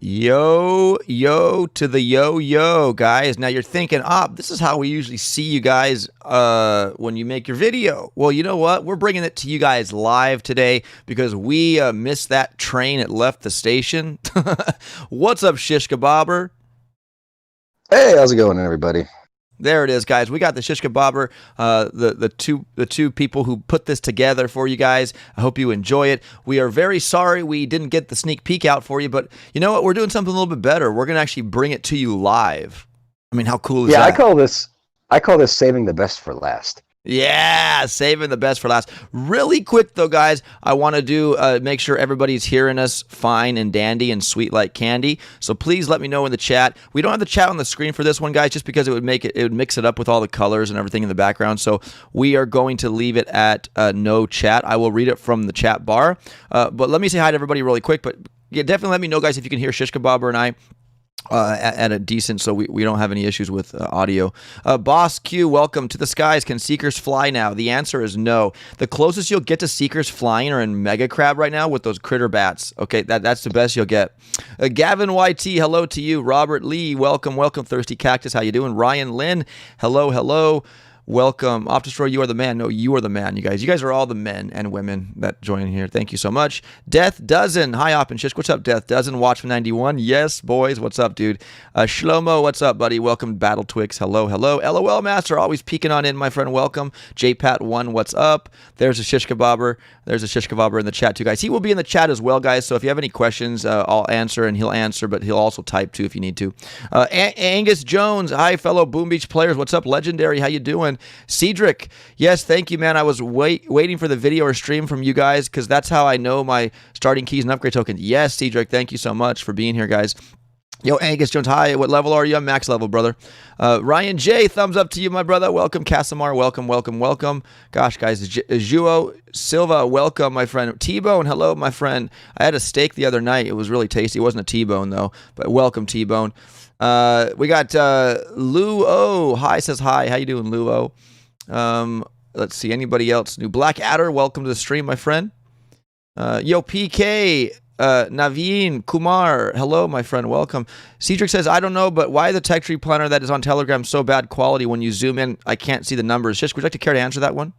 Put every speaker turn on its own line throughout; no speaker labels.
Yo, yo to the yo, yo, guys. Now you're thinking, this is how we usually see you guys when you make your video. Well, you know what? We're bringing it to you guys live today because we missed that train. It left the station. What's up, Shiskabobber?
Hey, how's it going, everybody?
There it is, guys. We got the Shiskabobber, the two people who put this together for you guys. I hope you enjoy it. We are very sorry we didn't get the sneak peek out for you, but you know what? We're doing something a little bit better. We're gonna actually bring it to you live. I mean, how cool is that?
I call this saving the best for last.
Yeah, saving the best for last. Really quick though, guys, I want to do make sure everybody's hearing us fine and dandy and sweet like candy. So please let me know in the chat. We don't have the chat on the screen for this one, guys, just because it would mix it up with all the colors and everything in the background. So we are going to leave it at no chat. I will read it from the chat bar. But let me say hi to everybody really quick. But yeah, definitely let me know, guys, if you can hear Shiskabobber and I. At a decent, so we don't have any issues with audio. Boss Q, welcome to the skies. Can Seekers fly now? The answer is no. The closest you'll get to Seekers flying are in Mega Crab right now with those critter bats. Okay, that's the best you'll get. Gavin YT, hello to you. Robert Lee, welcome. Thirsty Cactus, how you doing? Ryan Lynn, hello. Welcome. opdestroy, you are the man. No, you are the man, you guys. You guys are all the men and women that join here. Thank you so much. Death Dozen. Hi, Op and Shish. What's up, Death Dozen? Watch from 91. Yes, boys. What's up, dude? Shlomo, what's up, buddy? Welcome, Battle Twix. Hello. LOL Master, always peeking on in, my friend. Welcome. JPat1, what's up? There's a Shiskabobber. There's a Shiskabobber in the chat, too, guys. He will be in the chat as well, guys. So if you have any questions, I'll answer, and he'll answer, but he'll also type, too, if you need to. Angus Jones. Hi, fellow Boom Beach players. What's up, Legendary? How you doing? Cedric, yes, thank you, man. I was waiting for the video or stream from you guys because that's how I know my starting keys and upgrade token. Yes, Cedric, thank you so much for being here, guys. Yo, Angus Jones, hi. What level are you? I'm max level, brother. Ryan J, thumbs up to you, my brother. Welcome, Casamar. Welcome. Gosh, guys. Juo Silva, welcome, my friend. T-Bone, hello, my friend. I had a steak the other night. It was really tasty. It wasn't a T-Bone, though, but welcome, T-Bone. We got Lou O. Hi, says hi. How you doing, Lou O? Let's see. Anybody else new? Black Adder, welcome to the stream, my friend. Yo, PK. Naveen Kumar, hello, my friend. Welcome. Cedric says, I don't know, but why the tech tree planner that is on Telegram so bad quality when you zoom in? I can't see the numbers. Shish, would you like to care to answer that one?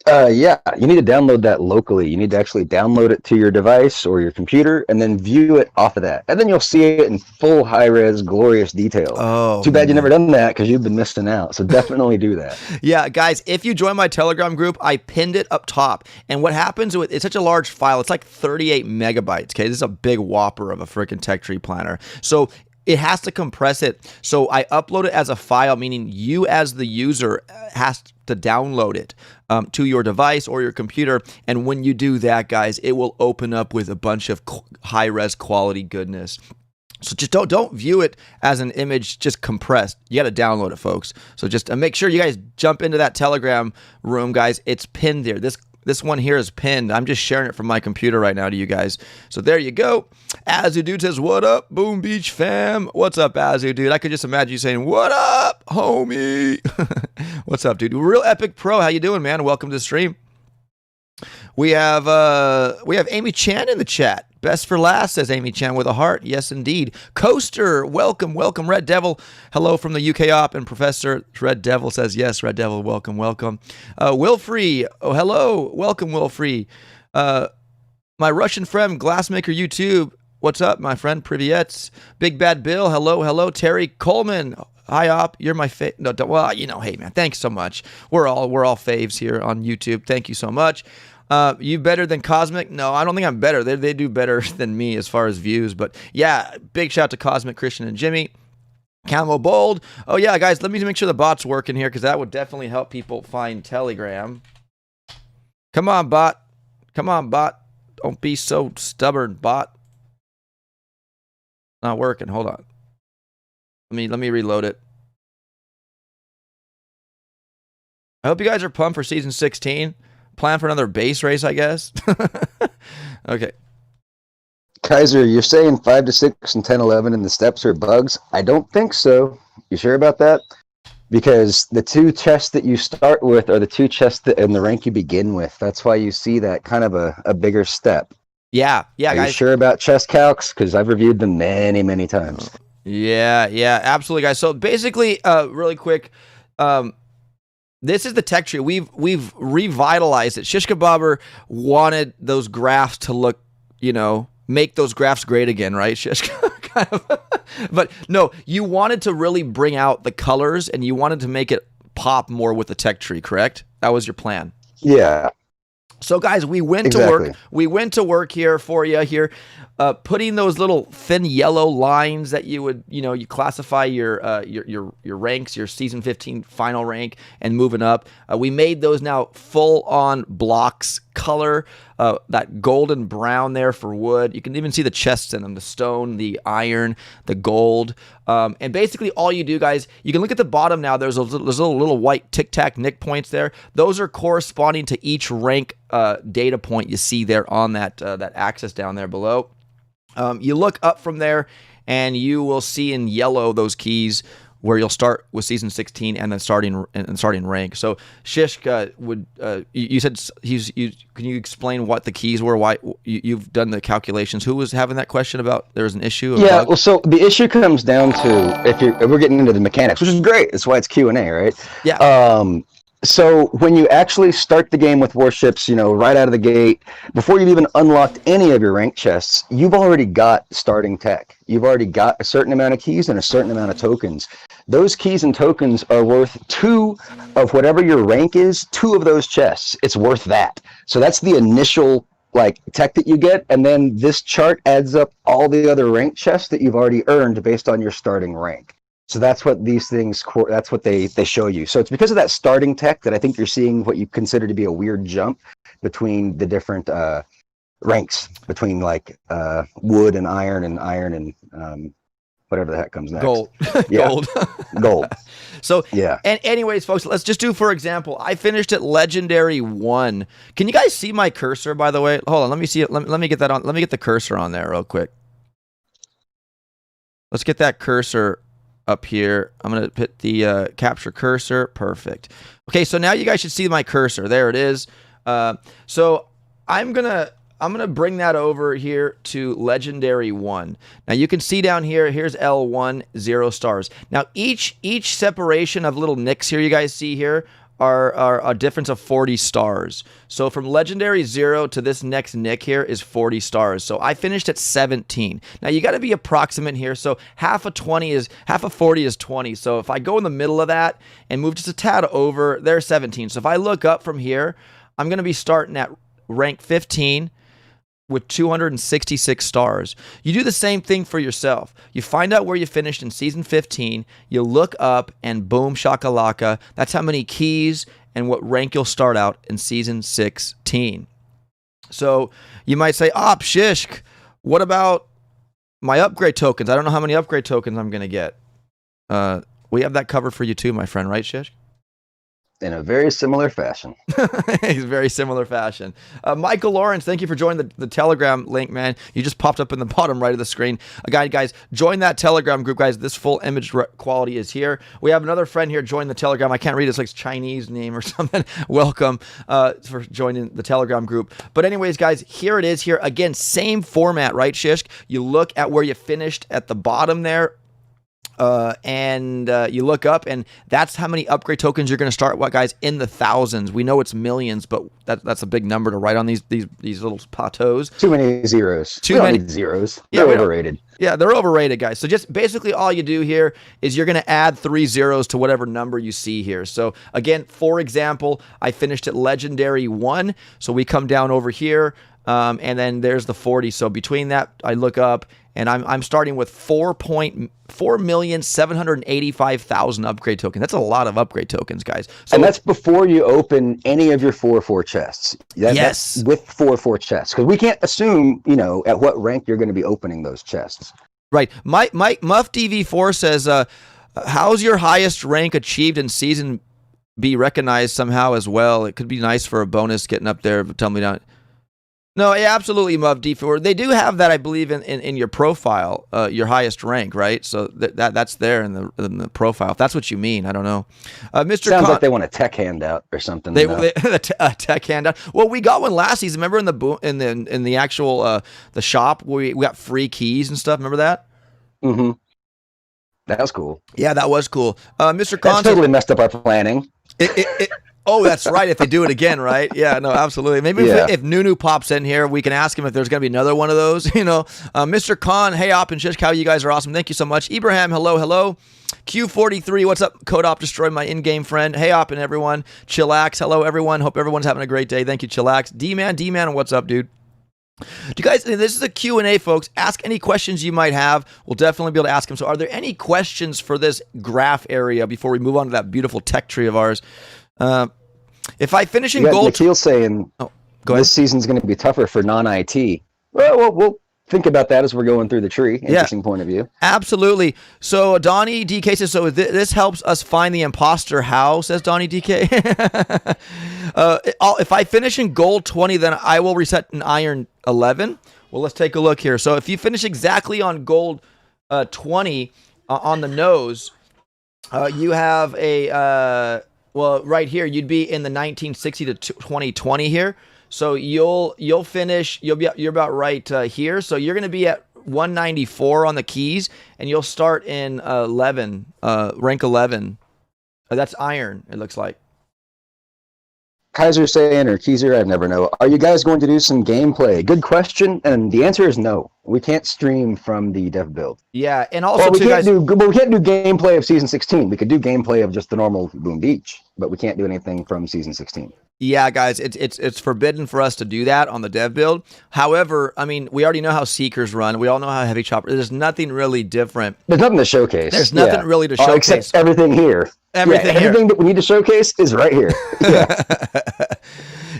Yeah, you need to download that locally. You need to actually download it to your device or your computer and then view it off of that. And then you'll see it in full high-res, glorious detail.
Oh,
too bad you never done that because you've been missing out. So definitely do that.
Yeah, guys, if you join my Telegram group, I pinned it up top. And what happens with it's such a large file. It's like 38 megabytes, okay? This is a big whopper of a freaking tech tree planner. So it has to compress it. So I upload it as a file, meaning you as the user has to download it to your device or your computer. And when you do that, guys, it will open up with a bunch of high-res quality goodness. So just don't view it as an image just compressed. You got to download it, folks. So just make sure you guys jump into that Telegram room, guys. It's pinned there. This one here is pinned. I'm just sharing it from my computer right now to you guys. So there you go. Azu Dude says, what up, Boom Beach fam? What's up, Azu Dude? I could just imagine you saying, what up, homie? What's up, dude? Real Epic Pro. How you doing, man? Welcome to the stream. We have Amy Chan in the chat. Best for last, says Amy Chan with a heart. Yes, indeed. Coaster, welcome. Red Devil, hello from the UK Op. And Professor Red Devil says, yes, Red Devil, welcome. Wilfrey, oh, hello. Welcome, Wilfrey. My Russian friend, Glassmaker YouTube. What's up, my friend? Privyets. Big Bad Bill, hello. Terry Coleman. Hi, Op. You're my no, well, you know, hey, man, thanks so much. We're all faves here on YouTube. Thank you so much. You better than Cosmic? No, I don't think I'm better. They do better than me as far as views. But yeah, big shout out to Cosmic, Christian, and Jimmy. Camo Bold. Oh yeah, guys, let me make sure the bot's working here because that would definitely help people find Telegram. Come on, bot. Don't be so stubborn, bot. Not working. Hold on. Let me reload it. I hope you guys are pumped for season 16. Plan for another base race, I guess. Okay.
Kaiser, you're saying 5 to 6 and 10, 11 in the steps are bugs? I don't think so. You sure about that? Because the two chests that you start with are the two chests that in the rank you begin with. That's why you see that kind of a bigger step.
Yeah,
Are you
guys.
sure about chest calcs? Because I've reviewed them many, many times.
Yeah, absolutely, guys. So basically, really quick, this is the tech tree. We've revitalized it. Shiskabobber wanted those graphs to look, make those graphs great again, right, Shish? Kind of. But no, you wanted to really bring out the colors, and you wanted to make it pop more with the tech tree, correct? That was your plan.
Yeah.
So guys, we went to work. We went to work here for you here, putting those little thin yellow lines that you would, you classify your ranks, your season 15 final rank, and moving up. We made those now full on blocks color, that golden brown there for wood. You can even see the chests in them, the stone, the iron, the gold. And basically all you do, guys, you can look at the bottom now. There's little white tic-tac nick points there. Those are corresponding to each rank data point you see there on that axis down there below. You look up from there, and you will see in yellow those keys where you'll start with season 16 and then starting rank. So Shishk, you said can you explain what the keys were? Why you've done the calculations? Who was having that question about there's an issue?
Yeah, well, so the issue comes down to if we're getting into the mechanics, which is great. That's why it's Q&A, right?
Yeah.
So when you actually start the game with Warships, right out of the gate, before you've even unlocked any of your rank chests, you've already got starting tech. You've already got a certain amount of keys and a certain amount of tokens. Those keys and tokens are worth 2 of whatever your rank is, 2 of those chests. It's worth that. So that's the initial tech that you get, and then this chart adds up all the other rank chests that you've already earned based on your starting rank. So that's what these things, that's what they show you. So it's because of that starting tech that I think you're seeing what you consider to be a weird jump between the different ranks, between wood and iron and whatever the heck comes next.
Gold.
Yeah. Gold.
So
yeah.
And anyways, folks, let's just do, for example, I finished at Legendary 1. Can you guys see my cursor, by the way? Hold on, let me see it. Let me get that on. Let me get the cursor on there real quick. Let's get that cursor up here. I'm going to hit the capture cursor. Perfect. Okay, so now you guys should see my cursor. There it is. So I'm going to bring that over here to Legendary 1. Now you can see down here, here's L1, 0 stars. Now each separation of little nicks here you guys see here are a difference of 40 stars. So from Legendary 0 to this next nick here is 40 stars. So I finished at 17. Now you got to be approximate here. So half of 40 is 20. So if I go in the middle of that and move just a tad over, there's 17. So if I look up from here, I'm going to be starting at rank 15 with 266 stars. You do the same thing for yourself. You find out where you finished in season 15, you look up, and boom shakalaka, that's how many keys and what rank you'll start out in season 16. So you might say, Shishk, what about my upgrade tokens? I don't know how many upgrade tokens I'm going to get. We have that covered for you too, my friend, right, Shishk?
In a very similar fashion.
He's very similar fashion. Michael Lawrence, thank you for joining the Telegram link, man. You just popped up in the bottom right of the screen. Guys, join that Telegram group, guys. This full image quality is here. We have another friend here join the Telegram. I can't read it. It's like Chinese name or something. Welcome for joining the Telegram group. But anyways, guys, here it is here. Again, same format, right, Shishk? You look at where you finished at the bottom there. And you look up, and that's how many upgrade tokens you're going to start. Guys, in the thousands. We know it's millions, but that's a big number to write on these little plateaus.
Too many zeros. Too many zeros. They're overrated.
Yeah, they're overrated, guys. So just basically all you do here is you're going to add 3 zeros to whatever number you see here. So again, for example, I finished at Legendary 1. So we come down over here, and then there's the 40. So between that, I look up, and I'm starting with 4,785,000 upgrade tokens. That's a lot of upgrade tokens, guys. So,
and that's before you open any of your 4-4 chests.
Yes.
That's with 4-4 chests. Because we can't assume, at what rank you're going to be opening those chests.
Right. Mike Muff DV4 says, how's your highest rank achieved in season be recognized somehow as well? It could be nice for a bonus getting up there. But tell me down. No, yeah, absolutely, Muv D4. They do have that, I believe, in your profile, your highest rank, right? So that's there in the profile. If that's what you mean, I don't know. Mr.
Sounds
Con,
like they want a tech handout or something.
they,
You know?
they a tech handout. Well, we got one last season. Remember in the actual the shop where we got free keys and stuff. Remember that?
Mm-hmm. That was cool.
Yeah, that was cool. Mr. Con,
That's totally messed up our planning.
oh, that's right. If they do it again, right? Yeah, no, absolutely. Maybe
Yeah.
if Nunu pops in here, we can ask him if there's going to be another one of those. You know, Mr. Khan, hey, Op and Shish, how you guys are awesome. Thank you so much. Ibrahim, hello, hello. Q43, what's up? Code opdestroy, my in-game friend. Hey, Op and everyone. Chillax, hello, everyone. Hope everyone's having a great day. Thank you, Chillax. D-Man, what's up, dude? Do you guys, this is a Q&A, folks. Ask any questions you might have. We'll definitely be able to ask them. So are there any questions for this graph area before we move on to that beautiful tech tree of ours? If I finish in gold...
Nikhil saying
go ahead.
This season's going to be tougher for non-IT. Well, we'll think about that as we're going through the tree. Interesting point of view.
Absolutely. So Donnie DK says, so this helps us find the imposter. How, says Donnie DK? If I finish in gold 20, then I will reset in iron 11. Well, let's take a look here. So if you finish exactly on gold 20 on the nose, you have a, well, right here, you'd be in the 1960 to 2020 here. So you're about right here. So you're going to be at 194 on the keys, and you'll start in 11, rank 11. That's iron, it looks like.
Kaiser saying, or Keiser, I never know. Are you guys going to do some gameplay? Good question, and the answer is no. We can't stream from the dev build.
Yeah, and also
well, we can't do gameplay of season 16. We could do gameplay of just the normal Boom Beach, but we can't do anything from season 16.
Yeah, guys, it's forbidden for us to do that on the dev build. However, I mean, we already know how Seekers run. We all know how Heavy Chopper. There's nothing really different.
There's nothing to showcase.
There's nothing really to showcase.
Except everything here. Everything that we need to showcase is right here. Yeah.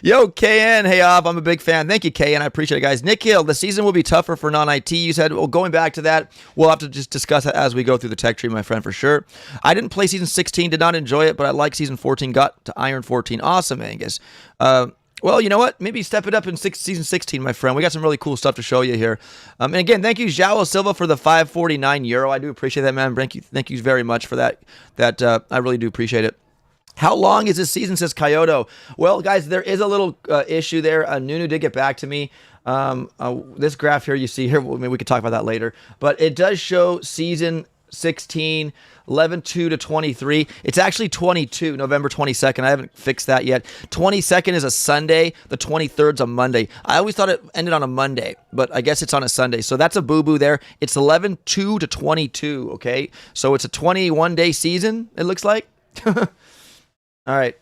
Yo, KN, hey, Ob, I'm a big fan. Thank you, KN. I appreciate it, guys. Nick Hill, the season will be tougher for non-IT. You said, well, going back to that, we'll have to just discuss that as we go through the tech tree, my friend, for sure. I didn't play season 16, did not enjoy it, but I like season 14, got to iron 14. Awesome, Angus. Well, you know what? Maybe step it up in season 16, my friend. We got some really cool stuff to show you here. And again, thank you, Joao Silva, for the €549. I do appreciate that, man. Thank you very much for that. I really do appreciate it. How long is this season, says Kyoto? Well, guys, there is a little issue there. Nunu did get back to me. This graph here you see here, maybe we could talk about that later. But it does show season 16, 11/2 to 23. It's actually 22, November 22nd. I haven't fixed that yet. 22nd is a Sunday. The 23rd's a Monday. I always thought it ended on a Monday, but I guess it's on a Sunday. So that's a boo-boo there. It's 11/2 to 22, okay? So it's a 21-day season, it looks like. All right.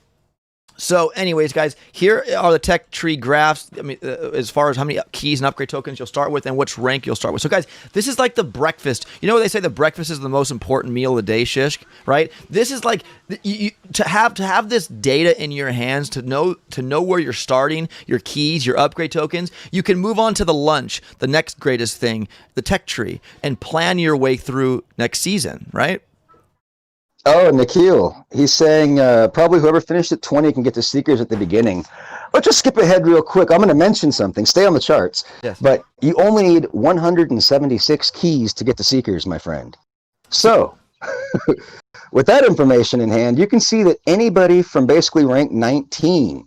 So anyways, guys, here are the tech tree graphs. I mean, as far as how many keys and upgrade tokens you'll start with and which rank you'll start with. So guys, this is like the breakfast. You know what they say, the breakfast is the most important meal of the day, Shishk, right? This is like to have this data in your hands, to know where you're starting, your keys, your upgrade tokens. You can move on to the lunch, the next greatest thing, the tech tree, and plan your way through next season, right?
Oh, Nikhil, he's saying probably whoever finished at 20 can get the Seekers at the beginning. Let's just skip ahead real quick. I'm going to mention something. Stay on the charts.
Yes.
But you only need 176 keys to get the Seekers, my friend. So, with that information in hand, you can see that anybody from basically rank 19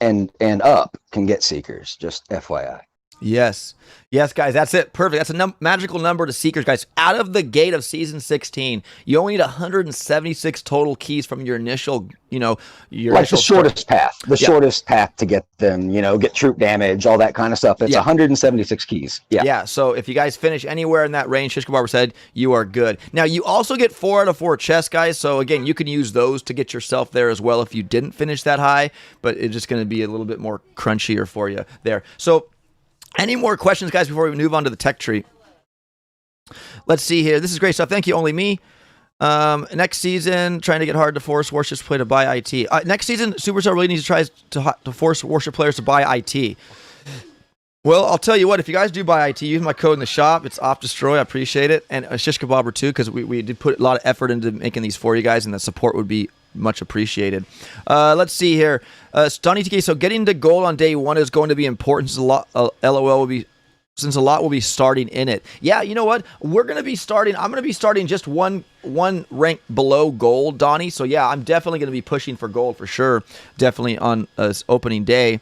and up can get Seekers, just FYI.
Yes, guys, that's it. Perfect. That's a magical number to Seekers, guys. Out of the gate of season 16, you only need 176 total keys from your initial,
the shortest path. The shortest path to get them, get troop damage, all that kind of stuff. It's 176 keys. Yeah.
So if you guys finish anywhere in that range, Shiskabobber said, you are good. Now, you also get 4 out of 4 chests, guys. So again, you can use those to get yourself there as well if you didn't finish that high, but it's just going to be a little bit more crunchier for you there. So any more questions, guys, before we move on to the tech tree? Let's see here. This is great stuff. Thank you, Only Me. Next season, trying to get hard to force Warships play to buy IT. Next season, Superstar really needs to try to force Warship players to buy IT. Well, I'll tell you what. If you guys do buy IT, use my code in the shop. It's opdestroy. I appreciate it. And Shiskabobber, too, because we did put a lot of effort into making these for you guys, and the support would be much appreciated. Let's see here. Stunny TK, so getting to gold on day 1 is going to be important. Since a lot, LOL will be, since a lot will be starting in it. Yeah, you know what? I'm going to be starting just one rank below gold, Donnie. So yeah, I'm definitely going to be pushing for gold for sure. Definitely on opening day.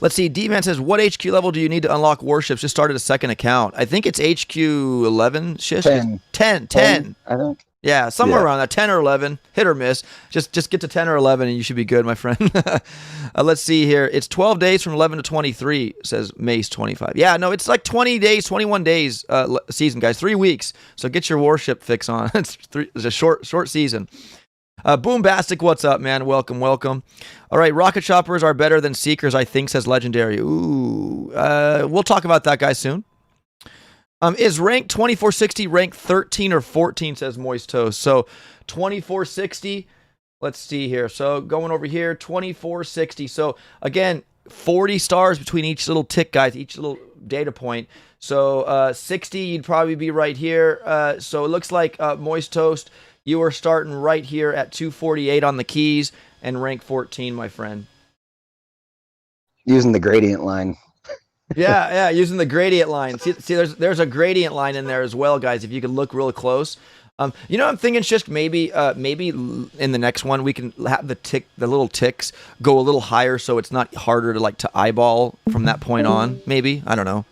Let's see. D-Man says, what HQ level do you need to unlock warships? Just started a second account. I think it's HQ 11, Shish? 10.
I think.
Yeah, somewhere around that, 10 or 11, hit or miss. Just get to 10 or 11 and you should be good, my friend. Let's see here. It's 12 days from 11 to 23, says Mace 25. Yeah, no, it's like 20 days, 21 days season, guys. 3 weeks. So get your warship fix on. It's a short season. Boombastic, what's up, man? Welcome. All right, rocket choppers are better than seekers, I think, says Legendary. Ooh, we'll talk about that, guys, soon. Is rank 2460 rank 13 or 14, says Moist Toast. So 2460, let's see here. So going over here, 2460. So again, 40 stars between each little tick, guys, each little data point. So 60, you'd probably be right here. So it looks like Moist Toast, you are starting right here at 248 on the keys and rank 14, my friend.
Using the gradient line.
Yeah, using the gradient line. See, there's a gradient line in there as well, guys. If you can look real close, you know, I'm thinking just maybe in the next one we can have the little ticks go a little higher, so it's not harder to eyeball from that point on. Maybe, I don't know.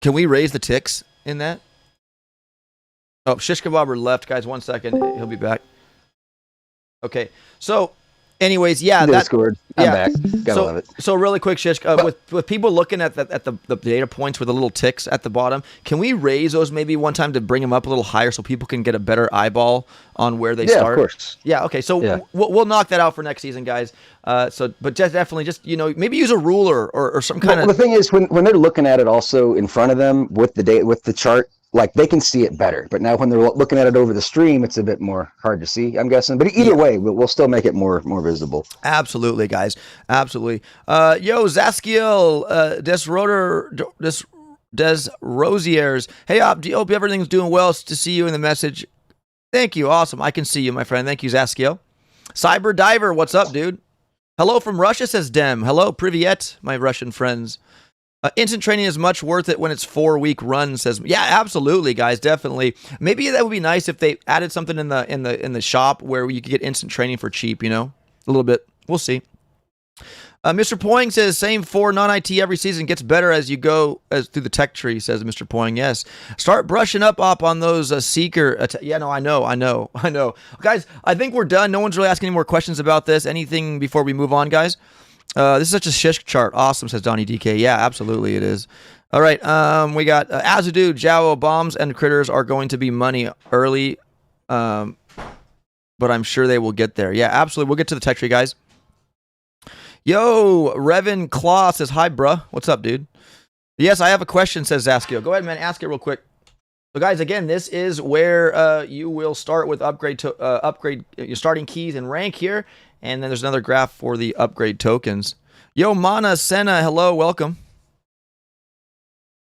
Can we raise the ticks in that? Oh, Shiskabobber left, guys. 1 second, he'll be back. Okay, so. Anyways, yeah,
Discord. I'm back. Gotta love it.
So really quick, Shish, with people looking at the data points with the little ticks at the bottom, can we raise those maybe one time to bring them up a little higher so people can get a better eyeball on where they start?
Yeah, of course.
Yeah, okay. So we'll knock that out for next season, guys. But definitely maybe use a ruler or some kind of.
Well, the thing is, when they're looking at it also in front of them with the chart. Like, they can see it better, but now when they're looking at it over the stream, it's a bit more hard to see, I'm guessing. But either way, we'll still make it more visible.
Absolutely, guys. Absolutely. Yo, Zaskiel, Des Rosiers. Hey, hope everything's doing well. It's to see you in the message. Thank you. Awesome. I can see you, my friend. Thank you, Zaskiel. Cyber Diver, what's up, dude? Hello from Russia, says Dem. Hello, Privyet, my Russian friends. Instant training is much worth it when it's 4-week run, says. Yeah, absolutely, guys, definitely. Maybe that would be nice if they added something in the shop where you could get instant training for cheap. A little bit. We'll see. Mr. Poing says same 4 non-IT every season, gets better as you go through the tech tree, says Mr. Poing. Yes, start brushing up on those seeker. Yeah, no, I know, guys. I think we're done. No one's really asking any more questions about this. Anything before we move on, guys? This is such a shish chart. Awesome, says Donnie DK. Yeah, absolutely it is. All right, we got Azudu, Jawa, bombs, and critters are going to be money early, but I'm sure they will get there. Yeah, absolutely. We'll get to the tech tree, guys. Yo, Revan Claw says, hi, bruh. What's up, dude? Yes, I have a question, says Zaskio. Go ahead, man. Ask it real quick. So, guys, again, this is where you will start with upgrade your starting keys and rank here. And then there's another graph for the upgrade tokens. Yo, Mana Senna, hello, welcome.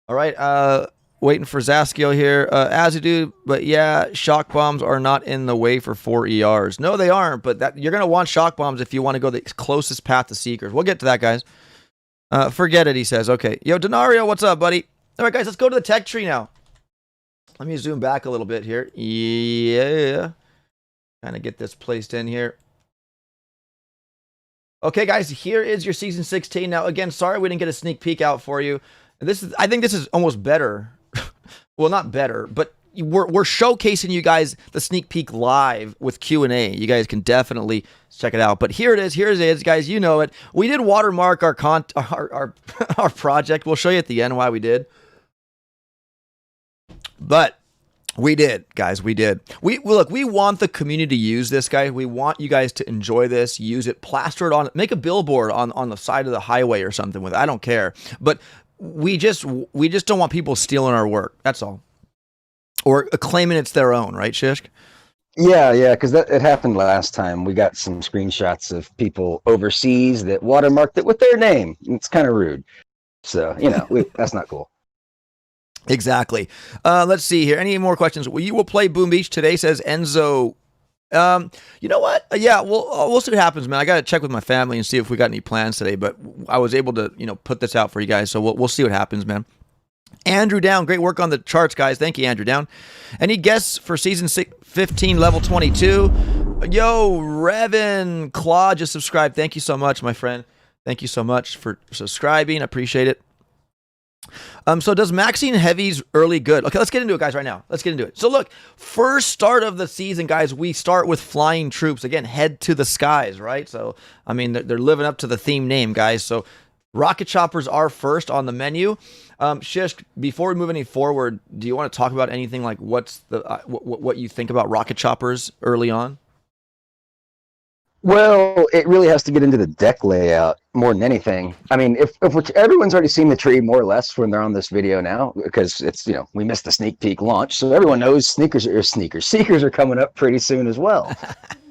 All right, waiting for Zaskio here. As you do, but yeah, shock bombs are not in the way for 4 ERs. No, they aren't, but you're going to want shock bombs if you want to go the closest path to Seekers. We'll get to that, guys. Forget it, he says. Okay. Yo, Denario, what's up, buddy? All right, guys, let's go to the tech tree now. Let me zoom back a little bit here. Yeah. Kind of get this placed in here. Okay, guys, here is your Season 16. Now, again, sorry we didn't get a sneak peek out for you. I think this is almost better. Well, not better, but we're showcasing you guys the sneak peek live with Q&A. You guys can definitely check it out. But here it is, guys. You know it. We did watermark our our project. We'll show you at the end why we did. But we did, guys. We did. We want the community to use this, guys. We want you guys to enjoy this, use it, plaster it on, make a billboard on the side of the highway or something with it. I don't care. But we just don't want people stealing our work. That's all. Or claiming it's their own, right, Shishk?
Yeah, because it happened last time. We got some screenshots of people overseas that watermarked it with their name. It's kind of rude. So, that's not cool.
Exactly. Let's see here. Any more questions? You will play Boom Beach today, says Enzo You know what? Yeah, we'll see what happens, man. I got to check with my family and see if we got any plans today. But I was able to, put this out for you guys. So we'll see what happens, man. Andrew Down, great work on the charts, guys. Thank you, Andrew Down. Any guests for season 15, level 22? Yo, Revan Claw just subscribed. Thank you so much, my friend. Thank you so much for subscribing. I appreciate it. So does maxing heavies early good? Okay, let's get into it, guys, right now. Let's get into it. So look, first start of the season, guys, we start with flying troops. Again, head to the skies, right? So, I mean, they're living up to the theme name, guys. So rocket choppers are first on the menu. Shish, before we move any forward, do you want to talk about anything like what's the what you think about rocket choppers early on?
Well, it really has to get into the deck layout more than anything. I mean, if everyone's already seen the tree more or less when they're on this video now, because it's, we missed the sneak peek launch, so everyone knows seekers are coming up pretty soon as well.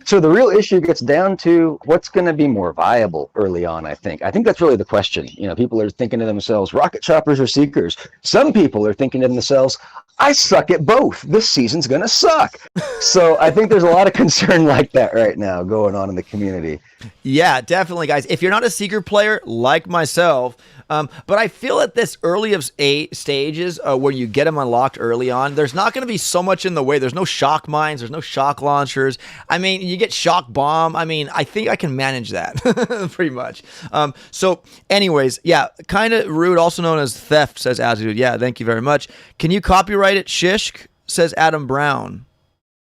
So the real issue gets down to what's going to be more viable early on, I think. I think that's really the question. People are thinking to themselves, rocket choppers or seekers? Some people are thinking to themselves, I suck at both. This season's going to suck. So I think there's a lot of concern like that right now going on in the community.
Yeah, definitely, guys. If you're not a seeker player like myself, but I feel at this early of stages where you get them unlocked early on, there's not going to be so much in the way. There's no shock mines. There's no shock launchers. I mean, you get shock bomb. I mean, I think I can manage that pretty much. So anyways, yeah, kind of rude, also known as theft, says Azud. Yeah, thank you very much. Can you copyright it, Shishk, says Adam Brown.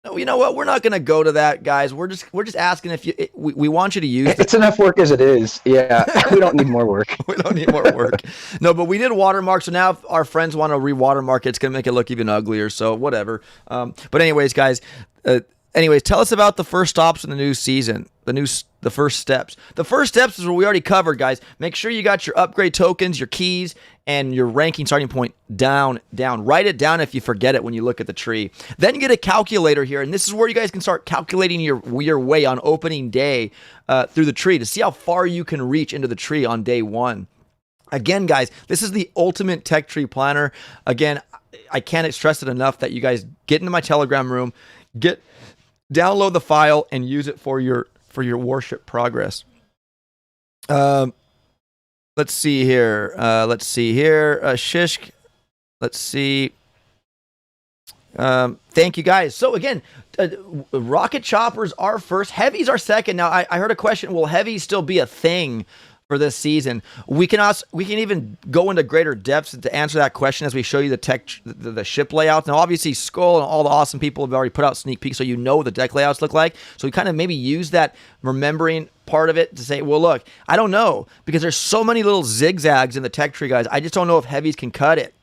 No, you know what? We're not going to go to that, guys. We're just asking if we want you to use
it. It's enough work as it is. Yeah, we don't need more work.
We don't need more work. No, but we did watermark, so now if our friends want to re-watermark it, it's going to make it look even uglier, so whatever. But anyways, guys, tell us about the first stops in the new season, the first steps. The first steps is what we already covered, guys. Make sure you got your upgrade tokens, your keys, and your ranking starting point down. Write it down if you forget it when you look at the tree. Then you get a calculator here, and this is where you guys can start calculating your way on opening day through the tree to see how far you can reach into the tree on day one. Again, guys, this is the ultimate tech tree planner. Again, I can't stress it enough that you guys get into my Telegram room, download the file, and use it for your warship progress. Let's see here. Shishk. Let's see. Thank you, guys. So again, rocket choppers are first. Heavies are second. Now, I heard a question. Will heavies still be a thing for this season? We can even go into greater depths to answer that question as we show you the ship layouts. Now, obviously, Skull and all the awesome people have already put out sneak peeks, so you know what the deck layouts look like. So we kind of maybe use that remembering part of it to say, well, look, I don't know, because there's so many little zigzags in the tech tree, guys. I just don't know if heavies can cut it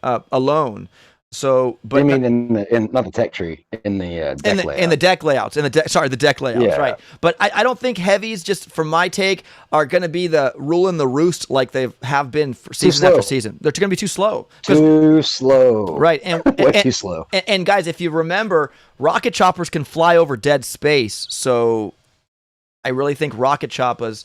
alone. So, but
I mean, in not the tech tree, in the deck layout.
In the deck layouts, the deck layouts, yeah. Right? But I don't think heavies, just from my take, are going to be the rule in the roost like they have been for season after season. They're going to be too slow.
Too slow.
Right?
Too slow.
And guys, if you remember, rocket choppers can fly over dead space, so I really think rocket choppers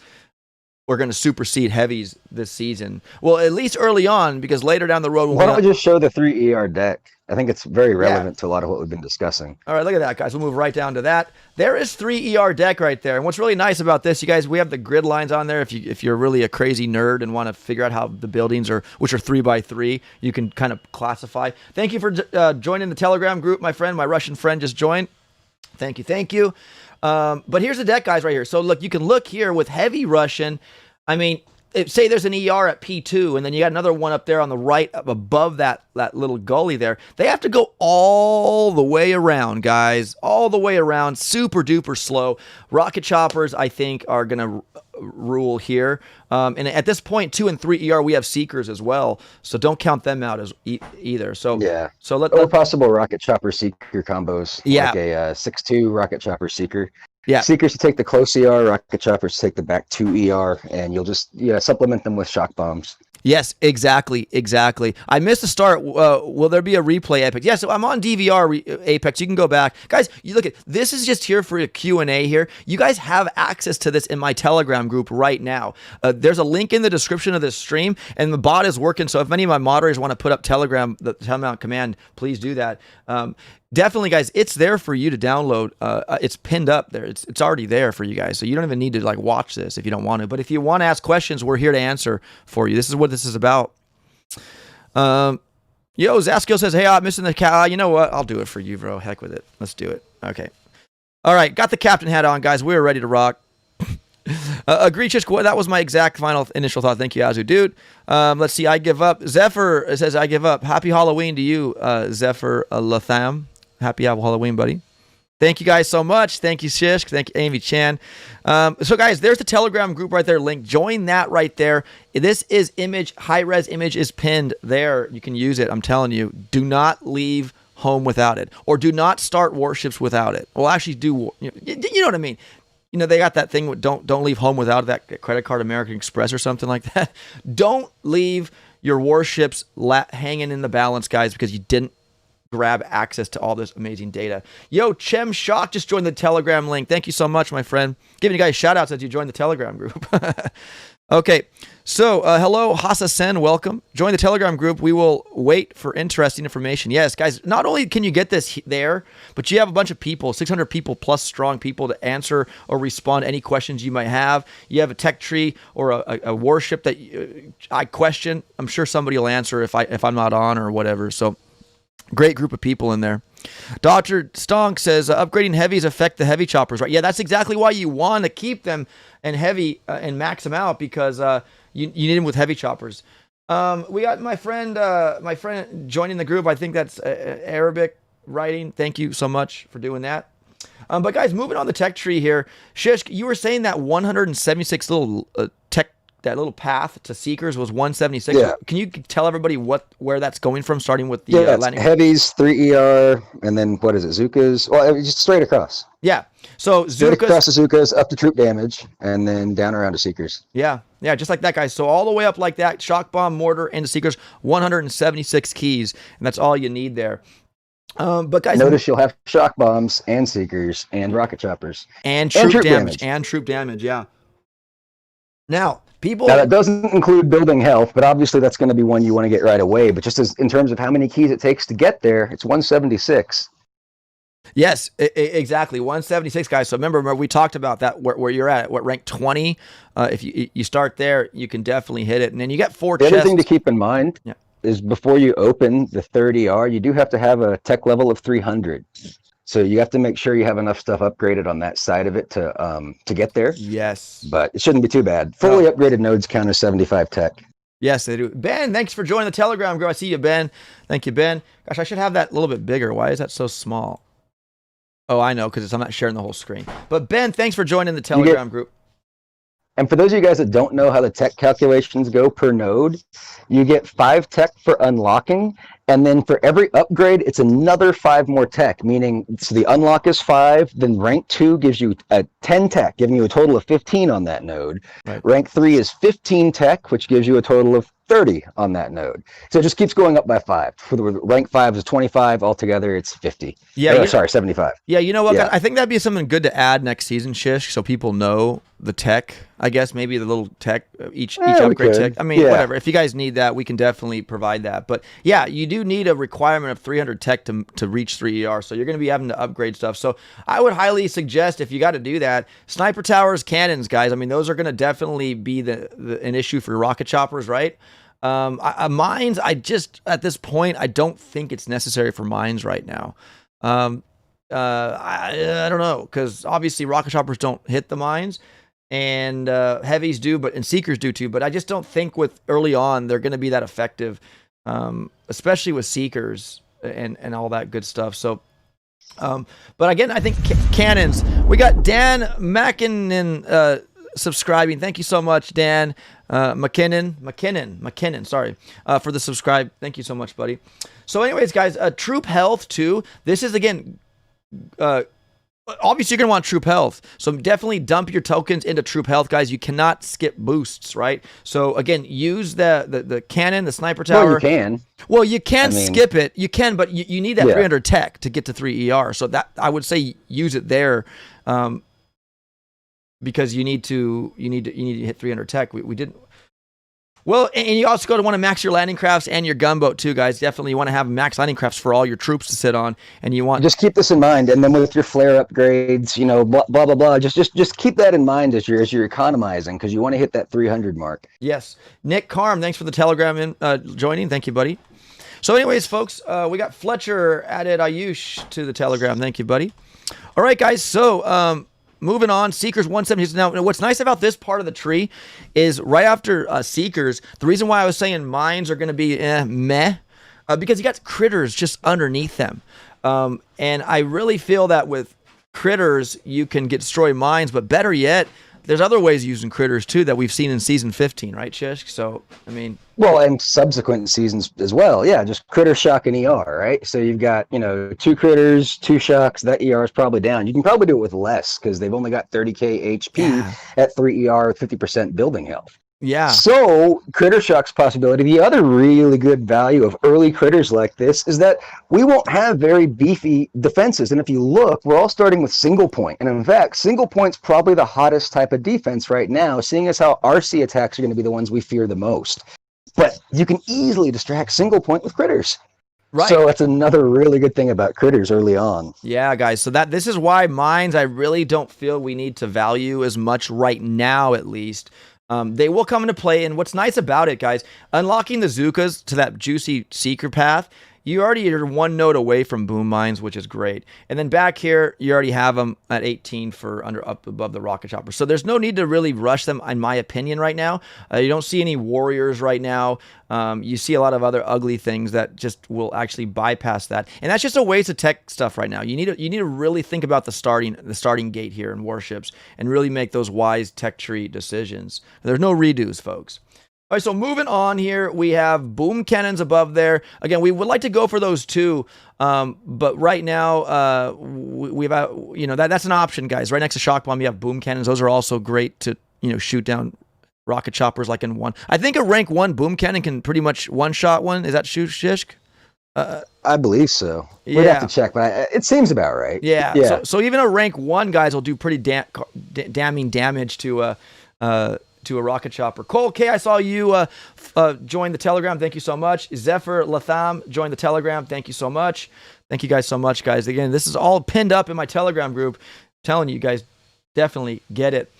we're going to supersede heavies this season. Well, at least early on, because later down the road...
Why don't we just show the 3 ER deck? I think it's very relevant to a lot of what we've been discussing.
All right, look at that, guys. We'll move right down to that. There is 3 ER deck right there. And what's really nice about this, you guys, we have the grid lines on there. If you're really a crazy nerd and want to figure out how the buildings are, which are 3x3, you can kind of classify. Thank you for joining the Telegram group, my friend. My Russian friend just joined. Thank you. But here's the deck, guys, right here. So look, you can look here with heavy Russian. I mean, say there's an ER at P2, and then you got another one up there on the right above that little gully there. They have to go all the way around, guys. All the way around. Super duper slow. Rocket choppers, I think, are going to rule here. And at this point, 2 and 3 ER, we have seekers as well. So don't count them out as either. So
yeah.
So
or possible rocket chopper seeker combos.
Yeah.
Like a 6-2 rocket chopper seeker.
Yeah.
Seekers to take the close ER, rocket choppers to take the back 2 ER, and you'll just supplement them with shock bombs.
Yes, exactly. I missed the start. Will there be a replay, Apex? Yes, I'm on DVR, Apex. You can go back. Guys, you look at this is just here for a Q&A here. You guys have access to this in my Telegram group right now. There's a link in the description of this stream, and the bot is working, so if any of my moderators want to put up the Telegram command, please do that. Definitely, guys, it's there for you to download. It's pinned up there. It's already there for you guys, so you don't even need to like watch this if you don't want to. But if you want to ask questions, we're here to answer for you. This is what this is about. Yo, Zaskiel says, "Hey, I'm missing the cat. You know what? I'll do it for you, bro. Heck with it. Let's do it. Okay. All right, got the captain hat on, guys. We're ready to rock." Agree, Chisk. That was my exact final initial thought. Thank you, Azu. Dude, let's see. I give up. Zephyr says, I give up. Happy Halloween to you, Zephyr Latham. Happy Halloween, buddy. Thank you guys so much. Thank you, Shish. Thank you, Amy Chan. So, guys, there's the Telegram group right there. Link. Join that right there. This is image. High-res image is pinned there. You can use it. I'm telling you. Do not leave home without it. Or do not start Warships without it. Well, actually, do. You know what I mean? You know, they got that thing with don't leave home without that credit card, American Express or something like that. Don't leave your Warships hanging in the balance, guys, because you didn't grab access to all this amazing data. Yo, Chem Shock just joined the Telegram link. Thank you so much, my friend. Giving you guys shout outs as you joined the Telegram group. Okay, so hello, Hasa Sen, welcome. Join the Telegram group. We will wait for interesting information. Yes, guys, not only can you get this there, but you have a bunch of people, 600 people plus strong people to answer or respond to any questions you might have. You have a tech tree or a warship that I question. I'm sure somebody will answer if I'm not on or whatever. So great group of people in there. Dr. Stonk says, upgrading heavies affect the heavy choppers, right? Yeah, that's exactly why you want to keep them and heavy and max them out, because you need them with heavy choppers. We got my friend joining the group. I think that's Arabic writing. Thank you so much for doing that. But guys, moving on the tech tree here. Shish, you were saying that 176 little that little path to Seekers was 176.
Yeah.
Can you tell everybody where that's going from, starting with the landing?
Heavies, 3ER, and then what is it, Zukas? Well, just straight across.
Yeah. So
straight across the Zukas, up to troop damage, and then down around to Seekers.
Yeah, just like that, guys. So all the way up like that, shock bomb, mortar, into Seekers, 176 keys, and that's all you need there. But guys,
notice you'll have shock bombs and Seekers and rocket choppers
and troop damage. Yeah. Now,
that doesn't include building health, but obviously that's going to be one you want to get right away. But just as in terms of how many keys it takes to get there, it's 176.
Yes, exactly, 176, guys. So remember we talked about that where you're at, what rank 20. If you start there, you can definitely hit it, and then you get 4 chests.
The other thing to keep in mind is before you open the 30R, you do have to have a tech level of 300. So you have to make sure you have enough stuff upgraded on that side of it to get there.
Yes.
But it shouldn't be too bad. Fully upgraded nodes count as 75 tech.
Yes, they do. Ben, thanks for joining the Telegram group. I see you, Ben. Thank you, Ben. Gosh, I should have that a little bit bigger. Why is that so small? Oh, I know, because I'm not sharing the whole screen. But Ben, thanks for joining the Telegram group.
And for those of you guys that don't know how the tech calculations go per node, you get 5 tech for unlocking, and then for every upgrade, it's another 5 more tech, meaning so the unlock is 5, then rank 2 gives you 10 tech, giving you a total of 15 on that node. Right. Rank 3 is 15 tech, which gives you a total of 30 on that node. So it just keeps going up by 5. For the rank 5 is 25, altogether it's 50. Yeah, sorry, 75.
Yeah, you know what? Yeah. I think that'd be something good to add next season, Shish, so people know the tech. I guess maybe the little tech, each upgrade tech. I mean, whatever. If you guys need that, we can definitely provide that. But yeah, you do need a requirement of 300 tech to reach 3ER, so you're going to be having to upgrade stuff. So I would highly suggest, if you got to do that, sniper towers, cannons, guys. I mean, those are going to definitely be an issue for rocket choppers, right? Mines, at this point, I don't think it's necessary for mines right now. I don't know, because obviously rocket choppers don't hit the mines, and heavies do, and Seekers do too. But I just don't think with early on they're going to be that effective, especially with Seekers and all that good stuff. So, but again, I think cannons. We got Dan Mackinnon subscribing. Thank you so much, Dan. McKinnon, sorry, for the subscribe. Thank you so much, buddy. So anyways, guys, troop health too. This is, again, obviously you're going to want troop health. So definitely dump your tokens into troop health, guys. You cannot skip boosts, right? So again, use the cannon, the sniper tower.
Well, you can.
Well, you can skip it. You can, but you need that 300 tech to get to 3ER. So that, I would say, use it there. Because you need to hit 300 tech. We didn't. Well, and you also going to want to max your landing crafts and your gunboat too, guys. Definitely you want to have max landing crafts for all your troops to sit on, and you want
Just keep this in mind, and then with your flare upgrades, you know, blah blah blah blah. Just keep that in mind as you're economizing, because you want to hit that 300 mark.
yes. Nick Carm, thanks for the Telegram joining. Thank you, buddy. So, anyways, folks, we got Fletcher added Ayush to the Telegram. Thank you, buddy. All right, guys. So, moving on, Seekers 170. Now, what's nice about this part of the tree is right after Seekers, the reason why I was saying mines are going to be meh, because you got critters just underneath them. And I really feel that with critters, you can destroy mines, but better yet, there's other ways of using critters too that we've seen in season 15, right, Shish? So, I mean,
well, and subsequent seasons as well. Yeah, just critter shock and ER, right? So you've got, you know, 2 critters, 2 shocks. That ER is probably down. You can probably do it with less because they've only got 30k HP at 3 ER, 50% building health.
yeah.
So, critter shock's possibility. The other really good value of early critters like this is that we won't have very beefy defenses. And if you look, we're all starting with single point. And in fact, single point's probably the hottest type of defense right now, seeing as how RC attacks are going to be the ones we fear the most. But you can easily distract single point with critters.
Right.
So that's another really good thing about critters early on.
Yeah, guys. So this is why mines I really don't feel we need to value as much right now, at least. They will come into play, and what's nice about it, guys, unlocking the Zookas to that juicy Seeker path, you already are 1 node away from boom mines, which is great. And then back here, you already have them at 18 for up above the rocket chopper. So there's no need to really rush them, in my opinion, right now. You don't see any warriors right now. You see a lot of other ugly things that just will actually bypass that, and that's just a waste of tech stuff right now. You need to really think about the starting gate here in Warships and really make those wise tech tree decisions. There's no redos, folks. All right, so moving on here, we have boom cannons above there. Again, we would like to go for those too, but right now we've that's an option, guys. Right next to shock bomb, you have boom cannons. Those are also great to shoot down rocket choppers like in one. I think a rank 1 boom cannon can pretty much one-shot one. Is that Shishk?
I believe so. We'd
Yeah.
have to check, but it seems about right.
Yeah.
Yeah.
So even a rank 1, guys, will do pretty damning damage to a rocket chopper. Cole K, I saw you join the Telegram. Thank you so much. Zephyr Latham joined the Telegram. Thank you so much. Thank you guys so much, guys. Again, this is all pinned up in my Telegram group. I'm telling you guys, definitely get it.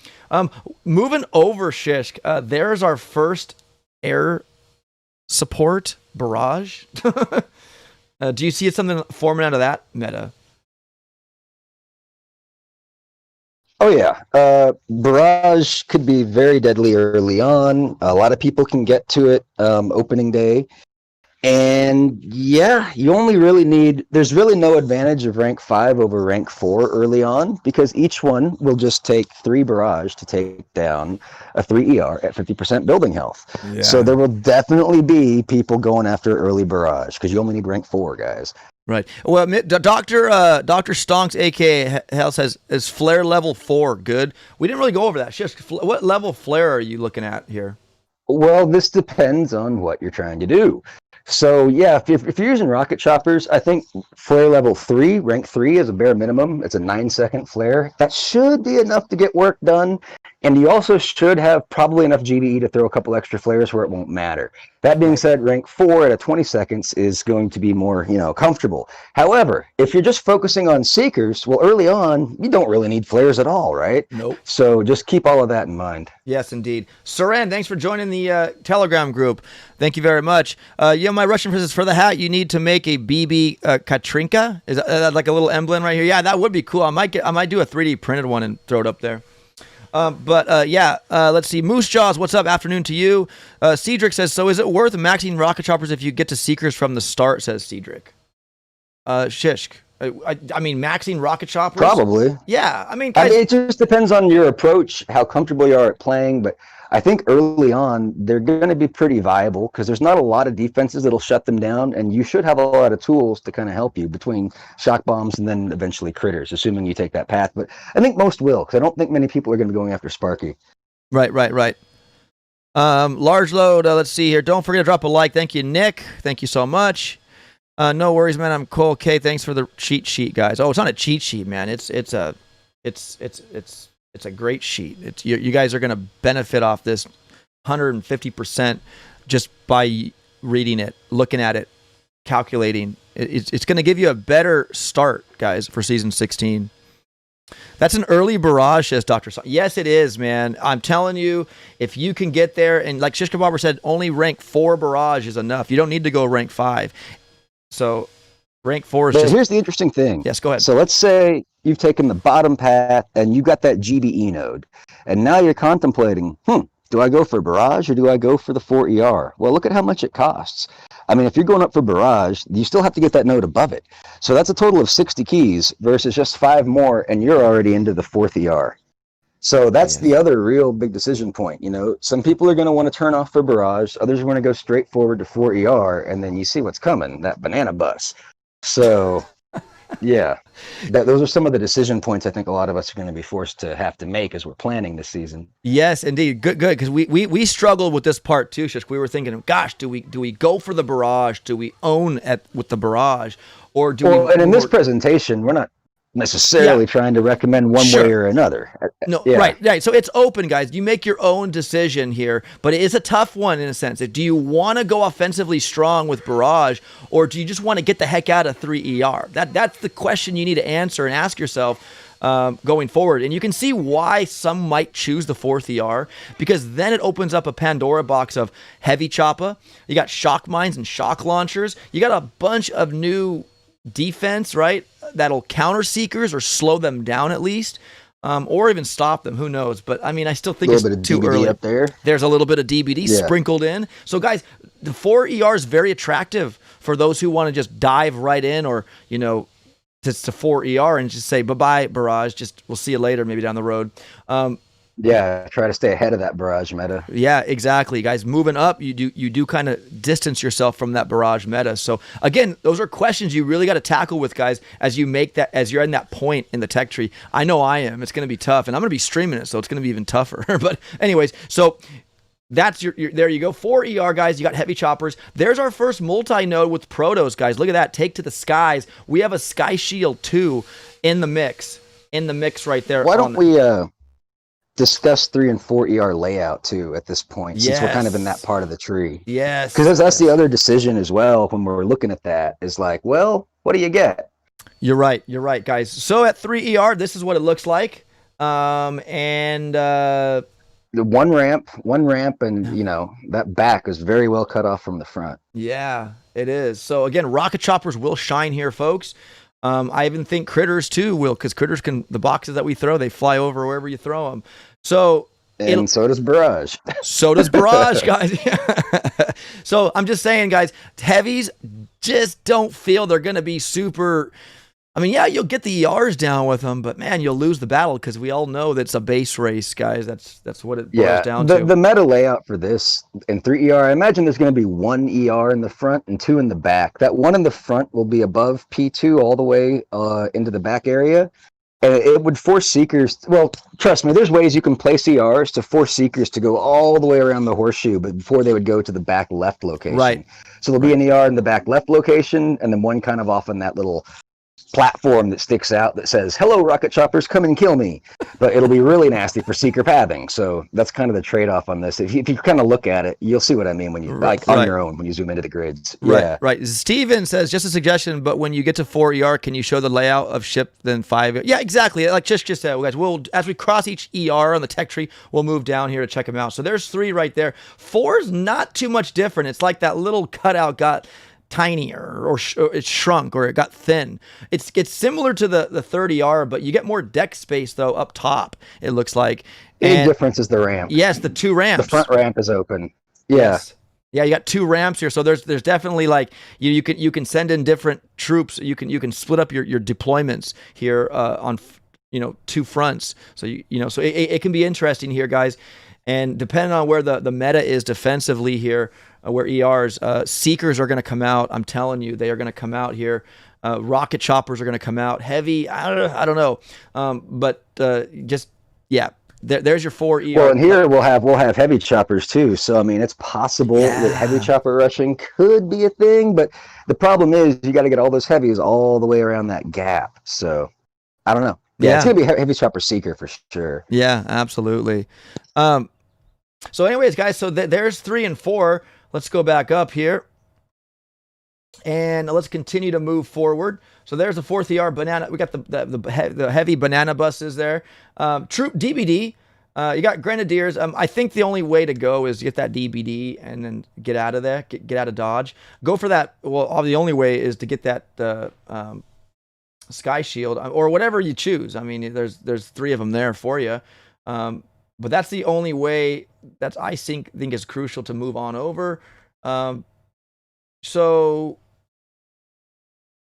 Moving over, Shishk, there's our first air support barrage. Do you see something forming out of that meta?
Oh yeah, barrage could be very deadly early on. A lot of people can get to it opening day, and yeah, you only really need. There's really no advantage of rank 5 over rank 4 early on, because each one will just take 3 barrage to take down a 3 ER at 50% building health.
Yeah.
So there will definitely be people going after early barrage because you only need rank 4, guys.
Right. Well, Dr. Stonks, aka Hell, says, is flare level 4 good? We didn't really go over that. Shish, what level flare are you looking at here?
Well, this depends on what you're trying to do. So yeah, if you're using rocket choppers, I think flare level 3, rank 3 is a bare minimum. It's a 9-second flare. That should be enough to get work done. And you also should have probably enough GBE to throw a couple extra flares where it won't matter. That being said, rank 4 at a 20 seconds is going to be more, comfortable. However, if you're just focusing on Seekers, well, early on, you don't really need flares at all, right?
Nope.
So just keep all of that in mind.
Yes, indeed. Saran, thanks for joining the Telegram group. Thank you very much. My Russian princess, for the hat, you need to make a BB Katrinka. Is that like a little emblem right here? Yeah, that would be cool. I might do a 3D printed one and throw it up there. Let's see. Moose Jaws, what's up? Afternoon to you. Cedric says, so is it worth maxing rocket choppers if you get to Seekers from the start, says Cedric. Shishk. I mean, maxing rocket choppers?
Probably.
Yeah. I mean, guys,
it just depends on your approach, how comfortable you are at playing, but I think early on, they're going to be pretty viable because there's not a lot of defenses that'll shut them down, and you should have a lot of tools to kind of help you between shock bombs and then eventually critters, assuming you take that path. But I think most will, because I don't think many people are going to be going after Sparky.
Right. Large load, let's see here. Don't forget to drop a like. Thank you, Nick. Thank you so much. No worries, man. I'm Cole K. Thanks for the cheat sheet, guys. Oh, it's not a cheat sheet, man. It's a great sheet. You guys are going to benefit off this 150% just by reading it, looking at it, calculating. It's going to give you a better start, guys, for season 16. That's an early barrage, says Dr. Yes, it is, man. I'm telling you, if you can get there, and like Shiskabobber said, only rank 4 barrage is enough. You don't need to go rank 5. So rank 4 is
Here's the interesting thing.
Yes, go ahead.
So let's say you've taken the bottom path and you got that GBE node, and now you're contemplating, do I go for barrage or do I go for the 4 ER? Well, look at how much it costs. I mean, if you're going up for barrage, you still have to get that node above it. So that's a total of 60 keys versus just 5 more, and you're already into the 4th ER. So that's the other real big decision point. You know, some people are going to want to turn off for barrage, others are going to go straight forward to 4 ER, and then you see what's coming, that banana bus. So, yeah, those are some of the decision points I think a lot of us are going to be forced to have to make as we're planning this season.
Yes, indeed. Good, because we struggled with this part too, Shish. We were thinking, gosh, do we go for the barrage? Do we own with the barrage? Or do we...
And in this presentation, we're not necessarily trying to recommend one way or another.
No, right. So it's open, guys. You make your own decision here, but it is a tough one in a sense. Do you want to go offensively strong with barrage, or do you just want to get the heck out of 3 ER? That's the question you need to answer and ask yourself going forward. And you can see why some might choose the 4th ER, because then it opens up a Pandora box of heavy choppa. You got shock mines and shock launchers. You got a bunch of new defense, right? That'll counter seekers or slow them down at least, or even stop them. Who knows? But I mean, I still think it's too early.
Up there.
There's a little bit of DBD sprinkled in. So guys, the 4 ER is very attractive for those who want to just dive right in, or just to 4 ER and just say bye-bye barrage. Just we'll see you later, maybe down the road.
Try to stay ahead of that barrage meta.
Yeah, exactly, guys. Moving up, you do kind of distance yourself from that barrage meta. So again, those are questions you really got to tackle with, guys, as you're in that point in the tech tree. I know I am. It's going to be tough, and I'm going to be streaming it, so it's going to be even tougher. But anyways, so that's your there you go. 4 ER, guys. You got heavy choppers. There's our first multi-node with protos, guys. Look at that. Take to the skies. We have a Sky Shield 2 in the mix. Right there.
Why don't we discuss 3 and 4 ER layout too at this point, since we're kind of in that part of the tree?
Yes.
Because that's the other decision as well when we're looking at that, is like, well, what do you get?
You're right, guys. So at 3 ER, this is what it looks like. The
one ramp, and that back is very well cut off from the front.
Yeah, it is. So again, rocket choppers will shine here, folks. I even think critters too will, because critters the boxes that we throw, they fly over wherever you throw them. So
so does barrage.
So does barrage, guys. So I'm just saying, guys, heavies just don't feel they're going to be super. I mean, yeah, you'll get the ERs down with them, but man, you'll lose the battle, because we all know that's a base race, guys. That's what it boils down to.
The meta layout for this in 3 ER, I imagine there's going to be 1 ER in the front and 2 in the back. That one in the front will be above P2 all the way into the back area. And it would force seekers, well, trust me, there's ways you can place ERs to force seekers to go all the way around the horseshoe, but before they would go to the back left location.
Right.
So there'll be an ER in the back left location, and then one kind of off on that little platform that sticks out that says, "Hello, rocket choppers, come and kill me." But it'll be really nasty for seeker pathing. So that's kind of the trade-off on this. If you kind of look at it, you'll see what I mean when you on your own when you zoom into the grids.
Right. Steven says, just a suggestion, but when you get to 4 ER, can you show the layout of ship then 5? Yeah, exactly. Like just said, guys, as we cross each ER on the tech tree, we'll move down here to check them out. So there's 3 right there. 4's not too much different. It's like that little cutout got tinier, or it shrunk, or it got thin. It's similar to the 30 ER, but you get more deck space though up top, it looks like.
Big difference is the ramp.
Yes, the 2 ramps.
The front ramp is open.
Yes. Yeah, you got 2 ramps here, so there's definitely like you can send in different troops. You can split up your deployments here on 2 fronts. So so it can be interesting here, guys. And depending on where the meta is defensively here, where ERs, seekers are going to come out. I'm telling you, they are going to come out here. Rocket choppers are going to come out. Heavy, I don't know. There's your 4 ER.
Well, and here we'll have heavy choppers too. So I mean, it's possible that heavy chopper rushing could be a thing, but the problem is you got to get all those heavies all the way around that gap. So I don't know. Yeah, it's gonna be heavy chopper seeker for sure.
Yeah, absolutely. So anyways, guys, so there's 3 and 4. Let's go back up here. And let's continue to move forward. So there's the 4th ER banana. We got the heavy banana buses there. Troop DBD. You got grenadiers. I think the only way to go is get that DBD and then get out of there, get out of Dodge. Go for that. Well, the only way is to get that Sky Shield or whatever you choose. I mean, there's 3 of them there for you. But that's the only way that I think is crucial to move on over. So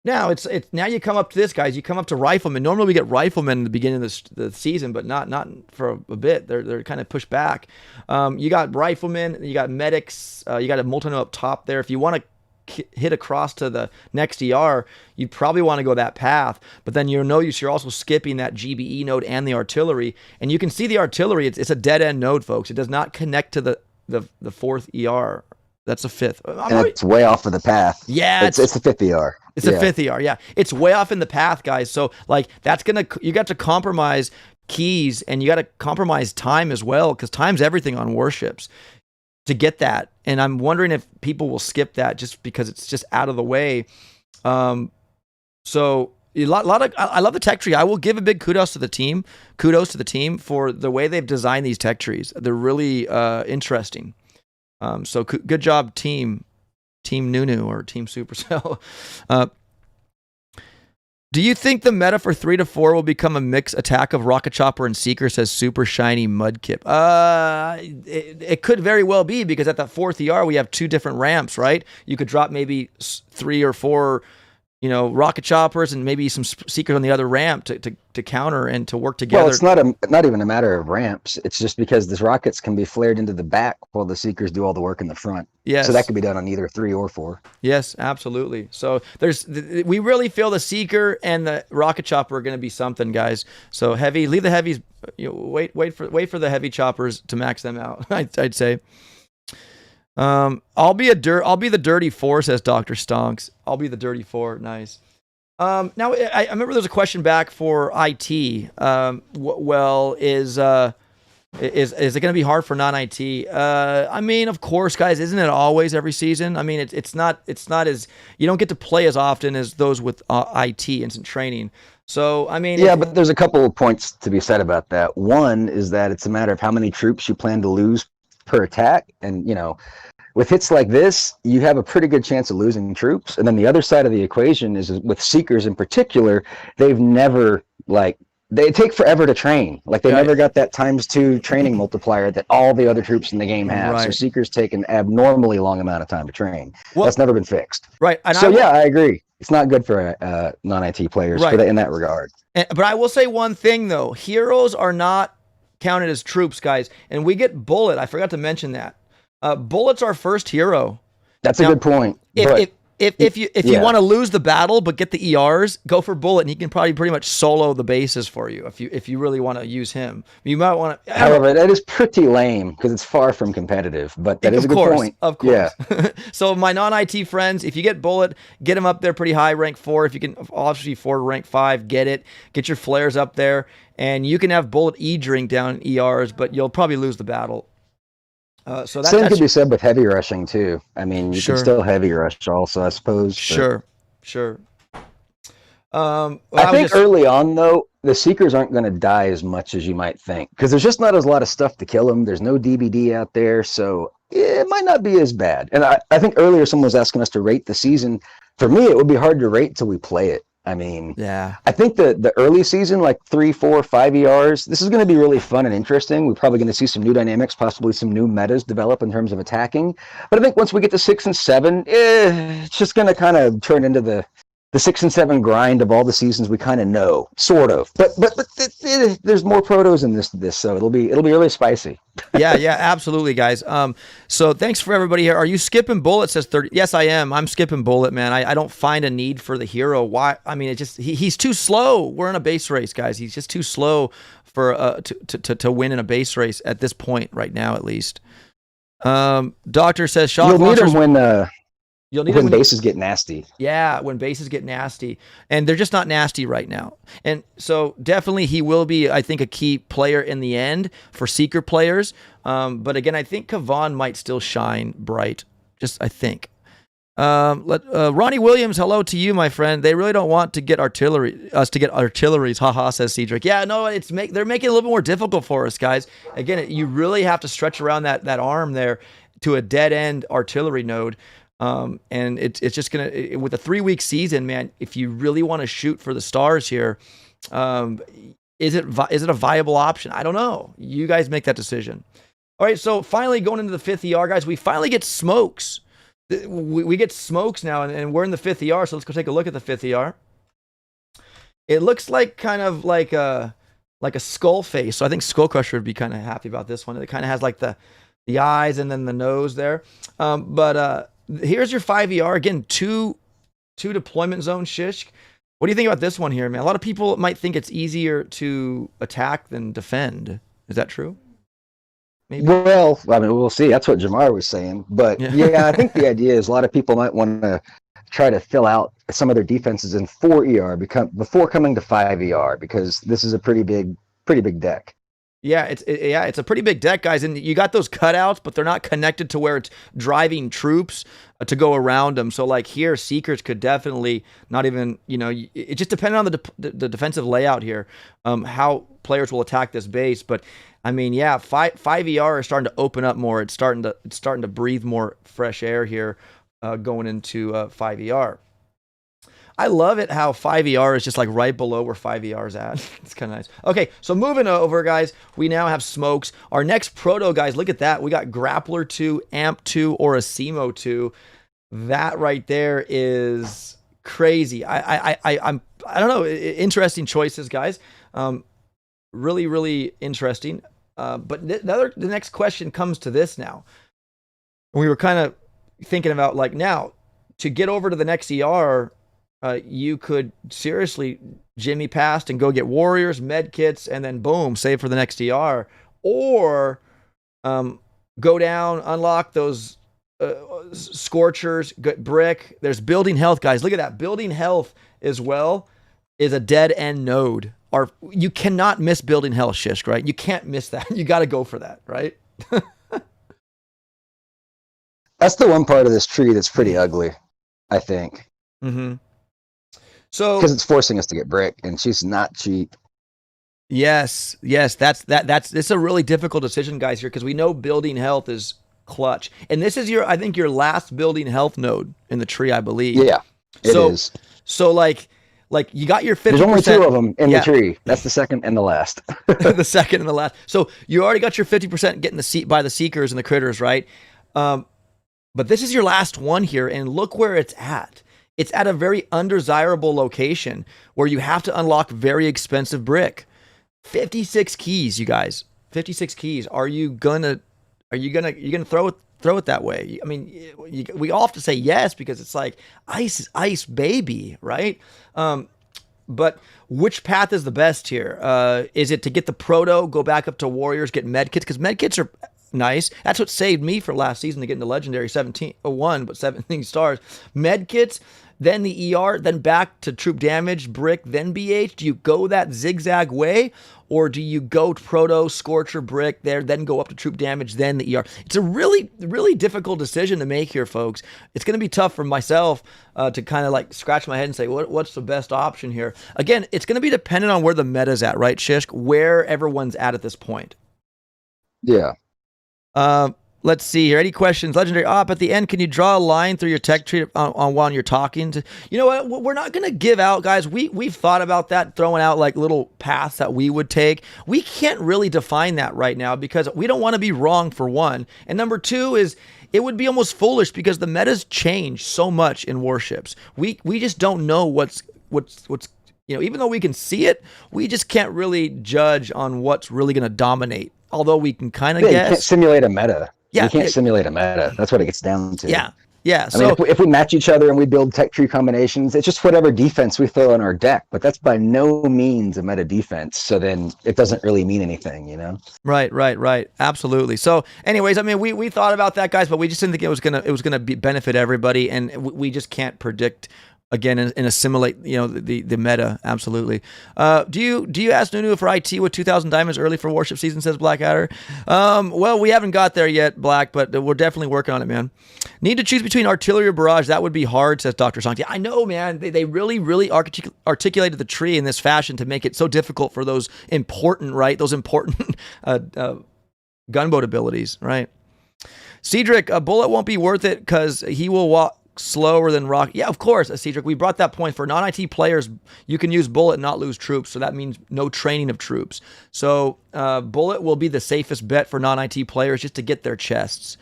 now now you come up to this, guys. You come up to riflemen. Normally we get riflemen in the beginning of the season, but not for a bit. They're kind of pushed back. You got riflemen. You got medics. You got a multi-node up top there. If you want to hit across to the next ER, you'd probably want to go that path, but then you're also skipping that GBE node and the artillery, and you can see the artillery, it's a dead end node, folks. It does not connect to the 4th ER. That's a 5th.
And it's way off of the path.
Yeah,
it's the 5th ER.
It's a 5th ER. Yeah, it's way off in the path, guys. So like you got to compromise keys and you got to compromise time as well, because time's everything on warships to get that. And I'm wondering if people will skip that just because it's just out of the way. So I love the tech tree. I will give a big kudos to the team for the way they've designed these tech trees. They're really interesting. So good job, Team Nunu or Team Supercell. Do you think the meta for 3 to 4 will become a mixed attack of Rocket Chopper and Seeker, says Super Shiny Mudkip? It could very well be, because at that 4th ER we have 2 different ramps, right? You could drop maybe 3 or 4, Rocket Choppers and maybe some Seekers on the other ramp to counter and to work together.
Well, it's not even a matter of ramps. It's just because the rockets can be flared into the back while the Seekers do all the work in the front.
Yes.
So that could be done on either 3 or 4.
Yes, absolutely. So we really feel the Seeker and the Rocket Chopper are going to be something, guys. So leave the heavies. Wait for the heavy choppers to max them out. I'd say. I'll be the dirty 4, says Dr. Stonks. I'll be the dirty 4. Nice. Now I remember there's a question back for IT. Is it going to be hard for non-IT? I mean, of course, guys, isn't it always every season? I mean, it's not as, you don't get to play as often as those with IT, instant training. So, I mean...
Yeah, but there's a couple of points to be said about that. One is that it's a matter of how many troops you plan to lose per attack. And, with hits like this, you have a pretty good chance of losing troops. And then the other side of the equation is with Seekers in particular, they've never, they take forever to train. They never got that ×2 training multiplier that all the other troops in the game have. Right. So Seekers take an abnormally long amount of time to train. Well, that's never been fixed.
Right. And
I agree. It's not good for non-IT players in that regard.
But I will say one thing, though. Heroes are not counted as troops, guys. And we get Bullet. I forgot to mention that. Bullet's our first hero.
That's a good point.
If you want to lose the battle but get the ERs, go for Bullet, and he can probably pretty much solo the bases for you if you really want to use him. You might want to.
However, that is pretty lame because it's far from competitive. But that is a good point.
Of course. Yeah. So my non-IT friends, if you get Bullet, get him up there pretty high, rank 4. If you can, obviously 4 to rank 5, get it. Get your flares up there, and you can have Bullet E-drink down in ERs, but you'll probably lose the battle.
Same could be said with heavy rushing too. I mean, you can still heavy rush also, I suppose.
Sure.
I think early on though, the Seekers aren't going to die as much as you might think, because there's just not as a lot of stuff to kill them. There's no DBD out there, so it might not be as bad. And I think earlier someone was asking us to rate the season. For me, it would be hard to rate till we play it. I mean, I think the early season, 3, 4, 5 ERs, this is going to be really fun and interesting. We're probably going to see some new dynamics, possibly some new metas develop in terms of attacking. But I think once we get to 6 and 7, it's just going to kind of turn into the 6 and 7 grind of all the seasons we kind of know, sort of. But there's more protos in this, so it'll be really spicy.
yeah, absolutely, guys. So thanks for everybody here. Are you skipping Bullet? Says 30. Yes, I am. I'm skipping Bullet, man. I don't find a need for the hero. Why? I mean, he's too slow. We're in a base race, guys. He's just too slow for to win in a base race at this point right now, at least. Doctor says shock
launchers.
You'll need it
when
when
bases get nasty.
yeah, when bases get nasty, and they're just not nasty right now. And so definitely he will be, I think, a key player in the end for Seeker players. But again, I think Kavan might still shine bright. Just I think. Ronnie Williams, hello to you, my friend. They really don't want to get us to get artilleries. Haha, says Cedric. Yeah, no, they're making it a little bit more difficult for us, guys. Again, you really have to stretch around that arm there to a dead end artillery node. And it's just gonna with a 3-week season, man. If you really want to shoot for the stars here, is it a viable option? I don't know. You guys make that decision. All right, so finally going into the 5th ER, guys, we finally get smokes. We get smokes now, and we're in the 5th ER. So let's go take a look at the 5th ER. It looks like kind of like a skull face. So I think Skull Crusher would be kind of happy about this one. It kind of has like the eyes and then the nose there. But here's your 5 ER. Again, two deployment zone Shishk. What do you think about this one here, man? A lot of people might think it's easier to attack than defend. Is that true? Maybe.
Well, I mean, we'll see. That's what Jamar was saying. But yeah, I think the idea is a lot of people might want to try to fill out some of their defenses in 4 ER before coming to 5 ER, because this is a pretty big deck.
Yeah, it's a pretty big deck, guys, and you got those cutouts, but they're not connected to where it's driving troops to go around them. So like here, Seekers could definitely not even, it just depends on the defensive layout here, how players will attack this base. But I mean, yeah, 5 ER is starting to open up more. It's starting to breathe more fresh air here, going into 5 ER. I love it how 5 ER is just like right below where 5 ER is at. It's kind of nice. Okay, so moving over, guys, we now have smokes. Our next proto, guys, look at that. We got Grappler 2, Amp 2, or a Simo 2. That right there is crazy. I don't know. Interesting choices, guys. Really, really interesting. But the next question comes to this now. We were kind of thinking about like now to get over to the next ER. You could seriously Jimmy past and go get warriors, med kits, and then boom, save for the next ER. Or go down, unlock those scorchers, get brick. There's building health, guys. Look at that. Building health as well is a dead end node. Or you cannot miss building health, Shishk, right? You can't miss that. You got to go for that, right?
That's the one part of this tree that's pretty ugly, I think.
Mm-hmm. So
because it's forcing us to get brick, and she's not cheap.
Yes, it's a really difficult decision, guys, here, because we know building health is clutch, and this is I think your last building health node in the tree, I believe.
Yeah, it is.
So like you got your 50%.
There's only 2 of them in the tree. That's the second and the last.
The second and the last. So you already got your 50% getting the seat by the seekers and the critters, right? But this is your last one here, and look where it's at. It's at a very undesirable location where you have to unlock very expensive brick. 56 keys, you guys. 56 keys. Are you gonna throw it that way? I mean, we all have to say yes because it's like ice is ice, baby, right? But which path is the best here? Is it to get the proto, go back up to warriors, get med kits? Because med kits are nice. That's what saved me for last season to get into legendary 1701, but 17 stars. Med kits, then the ER, then back to troop damage, brick, then BH. Do you go that zigzag way, or do you go proto, scorcher, brick there, then go up to troop damage, then the ER? It's a really, really difficult decision to make here, folks. It's going to be tough for myself to kind of like scratch my head and say, what's the best option here? Again, it's going to be dependent on where the meta's at, right, Shishk? Where everyone's at this point.
Yeah.
Let's see here. Any questions? Legendary Op, at the end, can you draw a line through your tech tree on while you're talking? You know what? We're not going to give out, guys. We've thought about that, throwing out like little paths that we would take. We can't really define that right now because we don't want to be wrong, for one. And number two is it would be almost foolish because the meta's changed so much in Warships. We just don't know what's even though we can see it, we just can't really judge on what's really going to dominate. Although we can kind of guess.
You can't simulate a meta.
Yeah,
you can't simulate a meta. That's what it gets down to.
Yeah. Yeah.
I mean,
So
if we match each other and we build tech tree combinations, it's just whatever defense we throw in our deck, but that's by no means a meta defense. So then it doesn't really mean anything, you know?
right. Absolutely. So, anyways, I mean, we thought about that, guys, but we just didn't think it was gonna benefit everybody, and we just can't predict again and assimilate, the meta. Absolutely. Do you ask Nunu for IT with 2,000 diamonds early for Warship season? Says Blackadder. Well, we haven't got there yet, Black, but we're definitely working on it, man. Need to choose between artillery or barrage. That would be hard, says Dr. Santi. I know, man. They really articulated the tree in this fashion to make it so difficult for those important, right? Those important gunboat abilities, right? Cedric, a bullet won't be worth it because he will walk slower than rock. Yeah, of course, Cedric. We brought that point. For non-IT players, you can use bullet and not lose troops. So that means no training of troops. So bullet will be the safest bet for non-IT players just to get their chests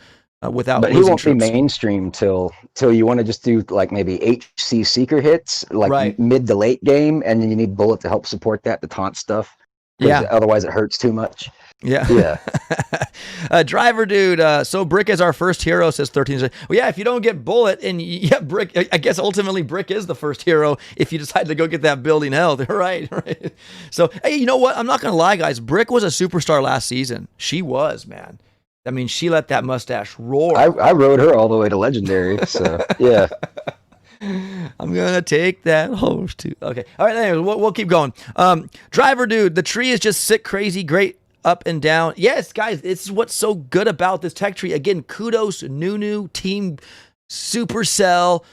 without
but
losing
he won't
troops.
be mainstream till you want to just do like maybe HC seeker hits, like
Right.
mid to late game, and then you need bullet to help support that, the taunt stuff.
Yeah.
Otherwise it hurts too much.
Yeah. Driver dude. So Brick is our first hero, says 13. Well, yeah, if you don't get bullet and Brick, I guess ultimately Brick is the first hero if you decide to go get that building health. Right. So, hey, you know what? I'm not going to lie, guys. Brick was a superstar last season. She was, man. I mean, she let that mustache roar.
I rode her all the way to legendary. So, yeah.
I'm gonna take that host too. Okay, all right. Anyways, we'll keep going. Driver dude, the tree is just sick, crazy, great up and down. Yes, guys, this is what's so good about this tech tree. Again, kudos Nunu Team Supercell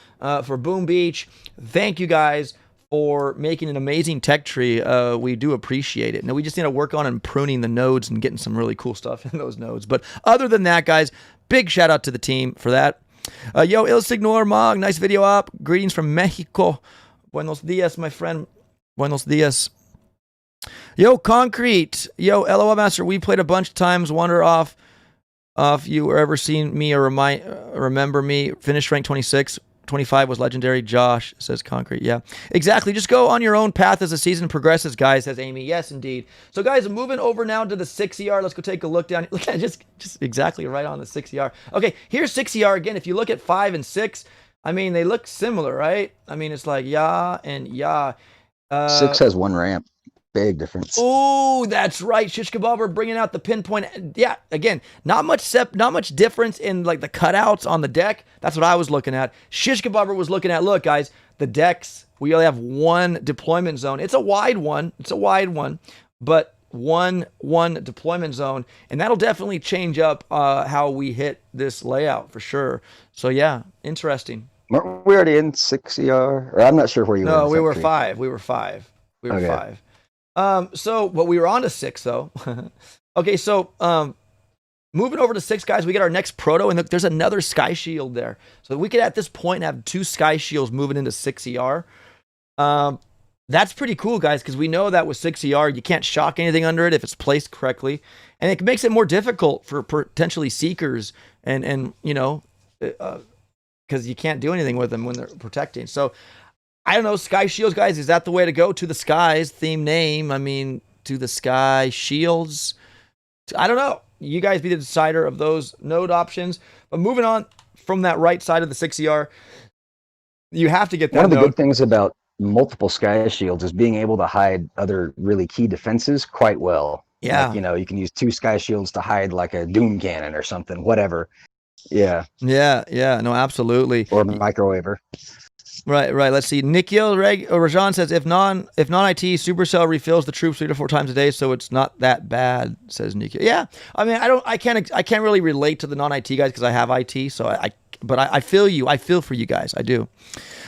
for Boom Beach. Thank you guys for making an amazing tech tree. We do appreciate it. Now we just need to work on and pruning the nodes and getting some really cool stuff in those nodes. But other than that, guys, big shout out to the team for that. Yo, Il Signor Mog, nice video up. Greetings from Mexico. Buenos dias, my friend. Buenos dias. Yo, Concrete. Yo, LOL Master, we played a bunch of times. Wonder off you were ever seen me or remember me. Finished rank 26. 25 was legendary. Josh, says Concrete. Yeah, exactly. Just go on your own path as the season progresses, guys, says Amy. Yes, indeed. So, guys, moving over now to the 6ER. Let's go take a look down. Look at just exactly right on the 6ER. Okay, here's 6ER again. If you look at 5 and 6, I mean, they look similar, right? I mean, it's like yeah and yeah.
6 has one ramp. Big difference.
Oh, that's right. Shiskabobber bringing out the pinpoint. Yeah, again, not much difference in like the cutouts on the deck. That's what I was looking at. Shiskabobber was looking at, look, guys, the decks, we only have one deployment zone. It's a wide one, but one deployment zone, and that'll definitely change up how we hit this layout for sure. So yeah, interesting.
Weren't we already in 6ER? Or I'm not sure where you were.
No, we were 5. We were 5.
Okay.
5. But we were on to 6 though. Okay, so moving over to 6, guys, we get our next proto, and there's another sky shield there. So we could at this point have 2 sky shields moving into 6ER. That's pretty cool, guys, because we know that with 6ER, you can't shock anything under it if it's placed correctly. And it makes it more difficult for potentially seekers and because you can't do anything with them when they're protecting. So I don't know, Sky Shields, guys, is that the way to go? To the Skies, theme name. I mean, to the Sky Shields. I don't know. You guys be the decider of those node options. But moving on from that right side of the 6ER, you have to get that
One of the
node.
good things about multiple Sky Shields is being able to hide other really key defenses quite well.
Yeah.
Like, you can use 2 Sky Shields to hide like a Doom Cannon or something, whatever. Yeah.
Yeah. No, absolutely.
Or Microwaver.
Right. Let's see. Nikhil Rajan says if non-IT Supercell refills the troops 3 to 4 times a day, so it's not that bad, says Nikhil. Yeah. I mean, I can't really relate to the non-IT guys because I have IT, so but I feel you. I feel for you guys. I do.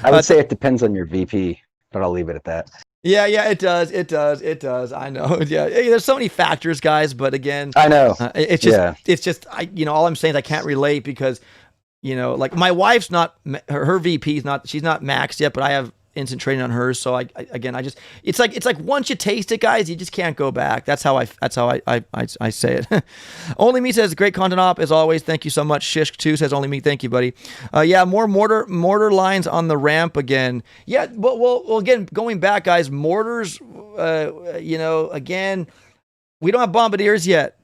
I would say it depends on your VP, but I'll leave it at that.
Yeah, it does. I know. Yeah, there's so many factors, guys. But again,
I know.
It's just, all I'm saying is I can't relate because, like my wife's not, her VP's not, she's not maxed yet, but I have instant training on hers. So it's like once you taste it, guys, you just can't go back. That's how I say it. Only Me says great content op as always. Thank you so much. Shishk 2 says Only Me. Thank you, buddy. Yeah, more mortar lines on the ramp again. Yeah, well, again, going back, guys, mortars, again, we don't have bombardiers yet.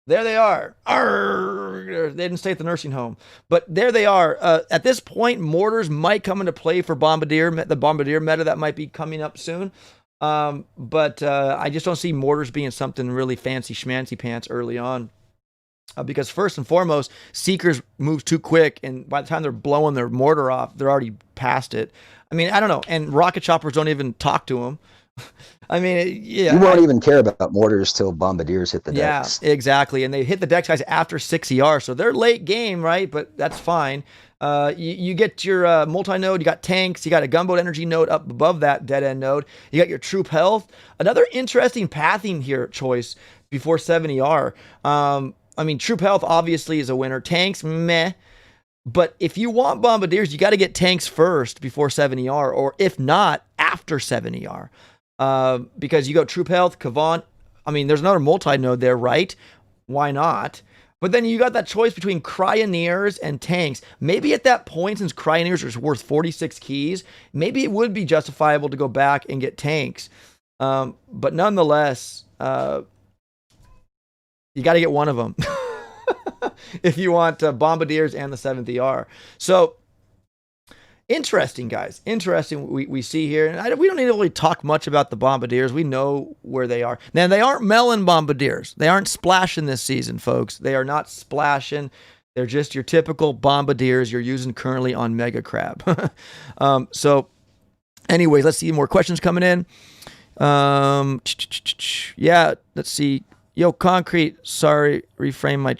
There they are. Arrgh. They didn't stay at the nursing home, but there they are. At this point, mortars might come into play for bombardier, the bombardier meta that might be coming up soon. But I just don't see mortars being something really fancy schmancy pants early on. Because first and foremost, Seekers moves too quick, and by the time they're blowing their mortar off, they're already past it. I mean, I don't know. And rocket choppers don't even talk to them. I mean, yeah.
You won't even care about mortars till bombardiers hit the decks.
Yeah, exactly. And they hit the decks guys after 6 ER, so they're late game, right? But that's fine. You get your multi-node, you got tanks, you got a gunboat energy node up above that dead-end node. You got your troop health. Another interesting pathing here choice before 7 ER. I mean, troop health obviously is a winner. Tanks, meh. But if you want bombardiers, you got to get tanks first before 7 ER, or if not, after 7 ER. Because you go troop health, Kavan. I mean, there's another multi-node there, right? Why not? But then you got that choice between Cryoneers and tanks. Maybe at that point, since Cryoneers are worth 46 keys, maybe it would be justifiable to go back and get tanks. But nonetheless, you got to get one of them if you want bombardiers and the 7th ER. So interesting, guys. Interesting. We see here, and we don't need to really talk much about the bombardiers. We know where they are. Now, they aren't melon bombardiers. They aren't splashing this season, folks. They are not splashing. They're just your typical bombardiers you're using currently on Mega Crab. So, anyways, let's see more questions coming in. Yeah, let's see. Yo, Concrete, sorry, reframe my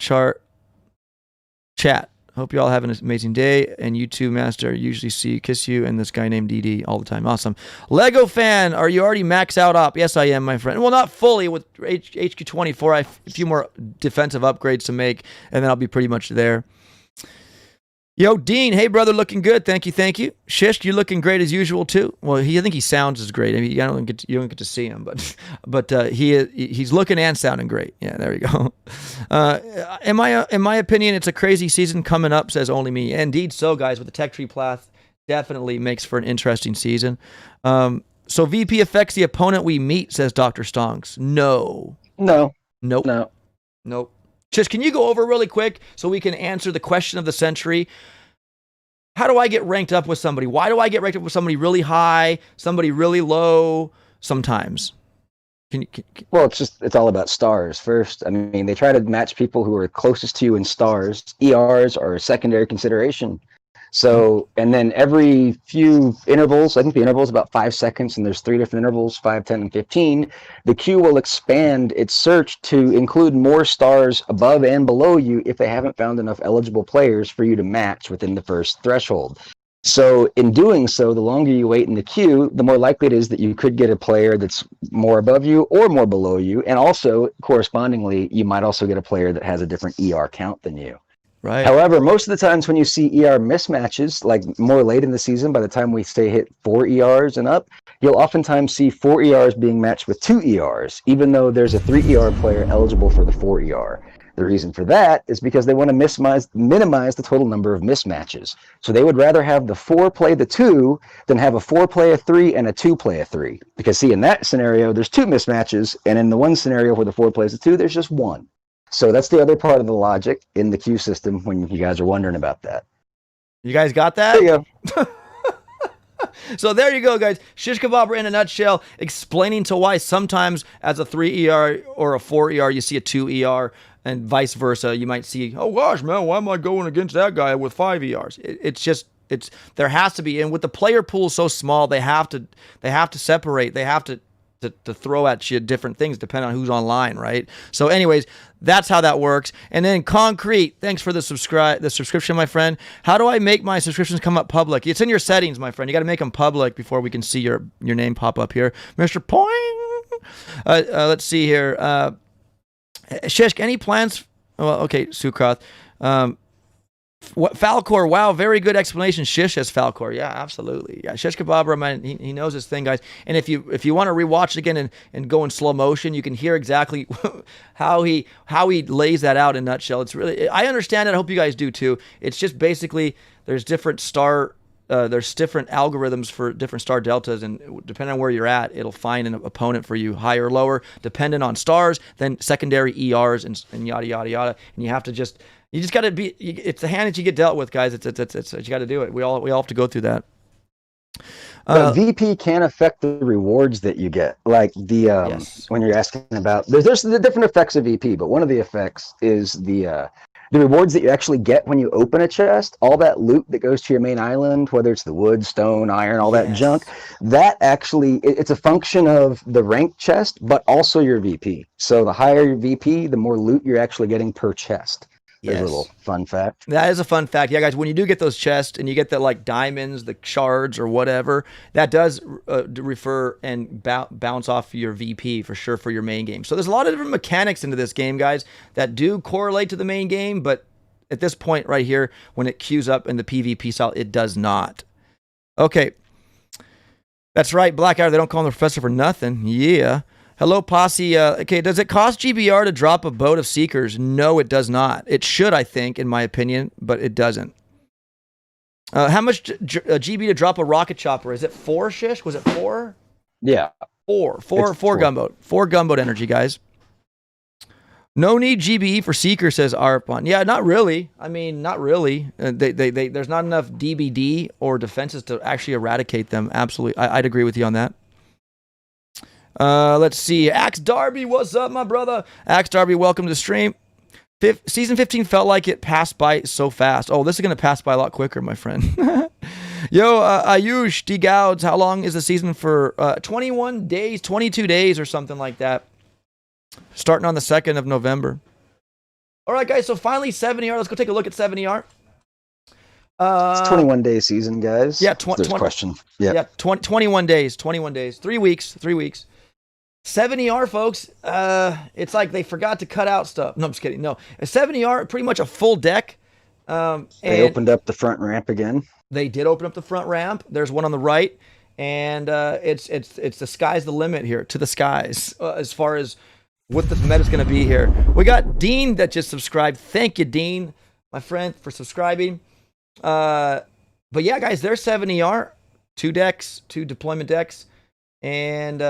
chat. Hope you all have an amazing day. And you too, Master. Usually kiss you, and this guy named DD all the time. Awesome. Lego fan, are you already maxed out op? Yes, I am, my friend. Well, not fully. With HQ24, I have a few more defensive upgrades to make, and then I'll be pretty much there. Yo, Dean, hey brother, looking good. Thank you. Shish, you're looking great as usual too. Well, I think he sounds as great. I mean, you don't get to see him, but he's looking and sounding great. Yeah, there we go. In my opinion, it's a crazy season coming up. Says only me. Indeed, so guys, with the tech tree path, definitely makes for an interesting season. So VP affects the opponent we meet. Says Dr. Stonks. No.
Nope.
Just can you go over really quick so we can answer the question of the century? How do I get ranked up with somebody? Why do I get ranked up with somebody really high, somebody really low sometimes?
Well, it's all about stars first. I mean, they try to match people who are closest to you in stars. ERs are a secondary consideration. So, and then every few intervals, I think the interval is about 5 seconds, and there's 3 different intervals, 5, 10, and 15. The queue will expand its search to include more stars above and below you if they haven't found enough eligible players for you to match within the first threshold. So in doing so, the longer you wait in the queue, the more likely it is that you could get a player that's more above you or more below you. And also, correspondingly, you might also get a player that has a different ER count than you.
Right.
However, most of the times when you see ER mismatches, like more late in the season, by the time we say hit 4 ERs and up, you'll oftentimes see 4 ERs being matched with 2 ERs, even though there's a 3 ER player eligible for the 4 ER. The reason for that is because they want to minimize the total number of mismatches. So they would rather have the 4 play the 2 than have a 4 play a 3 and a 2 play a 3. Because see, in that scenario, there's 2 mismatches, and in the one scenario where the 4 plays a 2, there's just 1. So that's the other part of the logic in the queue system when you guys are wondering about that.
You guys got that?
There you go.
So there you go, guys. Shiskabobber in a nutshell, explaining to why sometimes as a 3 ER or a 4 ER, you see a 2 ER, and vice versa. You might see, oh gosh, man, why am I going against that guy with 5 ERs? There has to be, and with the player pool so small, they have to separate. They have to throw at you different things depending on who's online, right? So anyways, that's how that works. And then Concrete, thanks for the subscription, my friend. How do I make my subscriptions come up public? It's in your settings, my friend. You got to make them public before we can see your name pop up here. Mr. Poing. Let's see here. Shishk, any plans? Well, okay, Sukroth. Falcor, wow, very good explanation. Shish has Falcor. Yeah, absolutely. Yeah, Shiskabobber, man, he knows his thing, guys. And if you want to rewatch it again and go in slow motion, you can hear exactly how he lays that out in a nutshell. It's really, I understand it. I hope you guys do too. It's just basically there's different star there's different algorithms for different star deltas, and depending on where you're at, it'll find an opponent for you, higher or lower, dependent on stars, then secondary ERs, and yada yada yada. And you just got to be. It's the hand that you get dealt with, guys. It's you got to do it. We all have to go through that.
But VP can affect the rewards that you get, like when you're asking about. There's the different effects of VP, but one of the effects is the rewards that you actually get when you open a chest. All that loot that goes to your main island, whether it's the wood, stone, iron, all that junk, that actually it's a function of the ranked chest, but also your VP. So the higher your VP, the more loot you're actually getting per chest. There's a little fun fact.
That is a fun fact. Yeah, guys, when you do get those chests and you get the like diamonds, the shards or whatever, that does refer and bounce off your VP for sure for your main game. So there's a lot of different mechanics into this game, guys, that do correlate to the main game, but at this point right here, when it queues up in the PvP style, it does not. Okay. That's right, Blackout. They don't call him the professor for nothing. Yeah. Hello, Posse. Okay, does it cost GBR to drop a boat of Seekers? No, it does not. It should, I think, in my opinion, but it doesn't. How much GB to drop a rocket chopper? Is it 4, Shish? Was it 4?
Yeah.
4 gunboat. 4 gunboat energy, guys. No need GBE for Seeker, says Arpon. Yeah, not really. I mean, not really. There's not enough DBD or defenses to actually eradicate them. Absolutely. I'd agree with you on that. Let's see. Axe Darby, what's up, my brother? Axe Darby, welcome to the stream. Season 15 felt like it passed by so fast. Oh, this is going to pass by a lot quicker, my friend. Yo, Ayush, D. Gouds, how long is the season for? 21 days, 22 days or something like that. Starting on the 2nd of November. All right, guys, so finally 70R. Let's go take a look at 70R.
It's 21-day season, guys.
Yeah,
question.
Yeah, 21 days. 21 days. 3 weeks. 3 weeks. 70R, folks, it's like they forgot to cut out stuff. No, I'm just kidding. No, a 70R, pretty much a full deck.
They opened up the front ramp again.
They did open up the front ramp. There's one on the right, and it's the sky's the limit here, to the skies, as far as what the meta's going to be here. We got Dean that just subscribed. Thank you, Dean, my friend, for subscribing. But yeah, guys, there's 70R, 2 decks, 2 deployment decks, and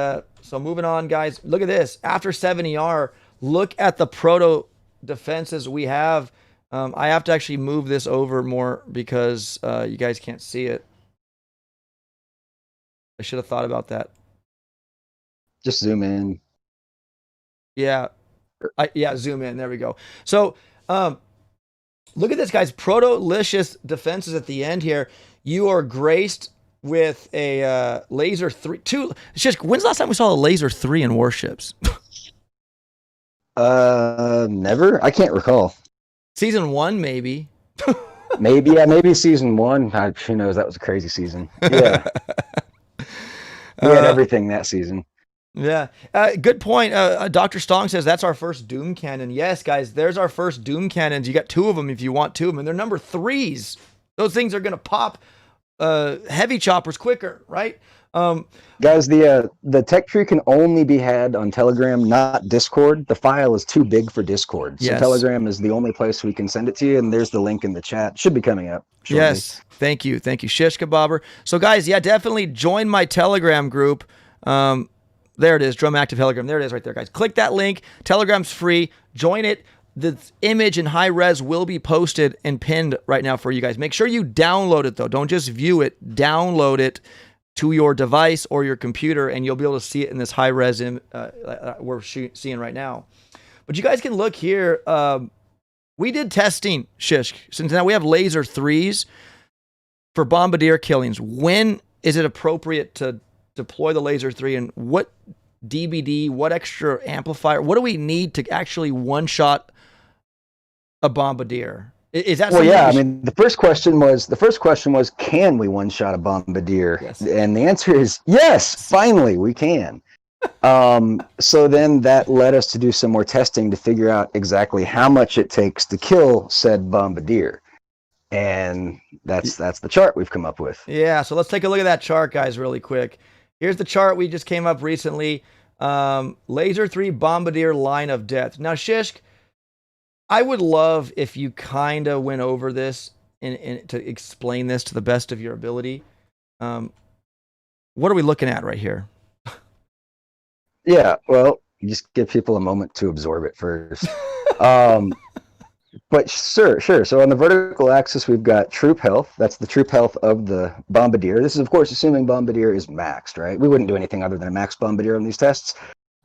so moving on, guys. Look at this. After 70R, look at the proto defenses we have. I have to actually move this over more because you guys can't see it. I should have thought about that.
Just zoom in.
Yeah. Zoom in. There we go. So, look at this, guys. Proto-licious defenses at the end here. You are graced with a laser 3. When's the last time we saw a laser 3 in Warships?
Never. I can't recall.
Season 1, maybe.
maybe season 1. Who knows? That was a crazy season. Yeah. We had everything that season.
Yeah. Good point. Dr. Stong says that's our first Doom Cannon. Yes, guys, there's our first Doom Cannons. You got 2 of them if you want 2 of them. And they're number 3s. Those things are going to pop heavy choppers quicker, right?
Guys, the tech tree can only be had on Telegram, not Discord. The file is too big for Discord. So Telegram is the only place we can send it to you, and there's the link in the chat. Should be coming up shortly.
Yes. Thank you. Shiskabobber. So, guys, yeah, definitely join my Telegram group. There it is, Drum Active Telegram. There it is right there, guys. Click that link. Telegram's free. Join it. The image in high res will be posted and pinned right now for you guys. Make sure you download it, though. Don't just view it. Download it to your device or your computer, and you'll be able to see it in this high res we're seeing right now. But you guys can look here. We did testing, Shish. Since now we have laser 3s for bombardier killings. When is it appropriate to deploy the laser 3, and what DBD, what extra amplifier, what do we need to actually one-shot a bombardier? Is that
I mean, the first question was can we one-shot a bombardier?
Yes.
And the answer is yes, finally we can. So then that led us to do some more testing to figure out exactly how much it takes to kill said bombardier. And that's the chart we've come up with.
Yeah, so let's take a look at that chart, guys, really quick. Here's the chart we just came up recently. Laser 3 bombardier line of death. Now, Shishk, I would love if you kind of went over this to explain this to the best of your ability. What are we looking at right here?
Yeah, well, just give people a moment to absorb it first. Um, but sure. So on the vertical axis, we've got troop health. That's the troop health of the bombardier. This is, of course, assuming bombardier is maxed, right? We wouldn't do anything other than a max bombardier on these tests.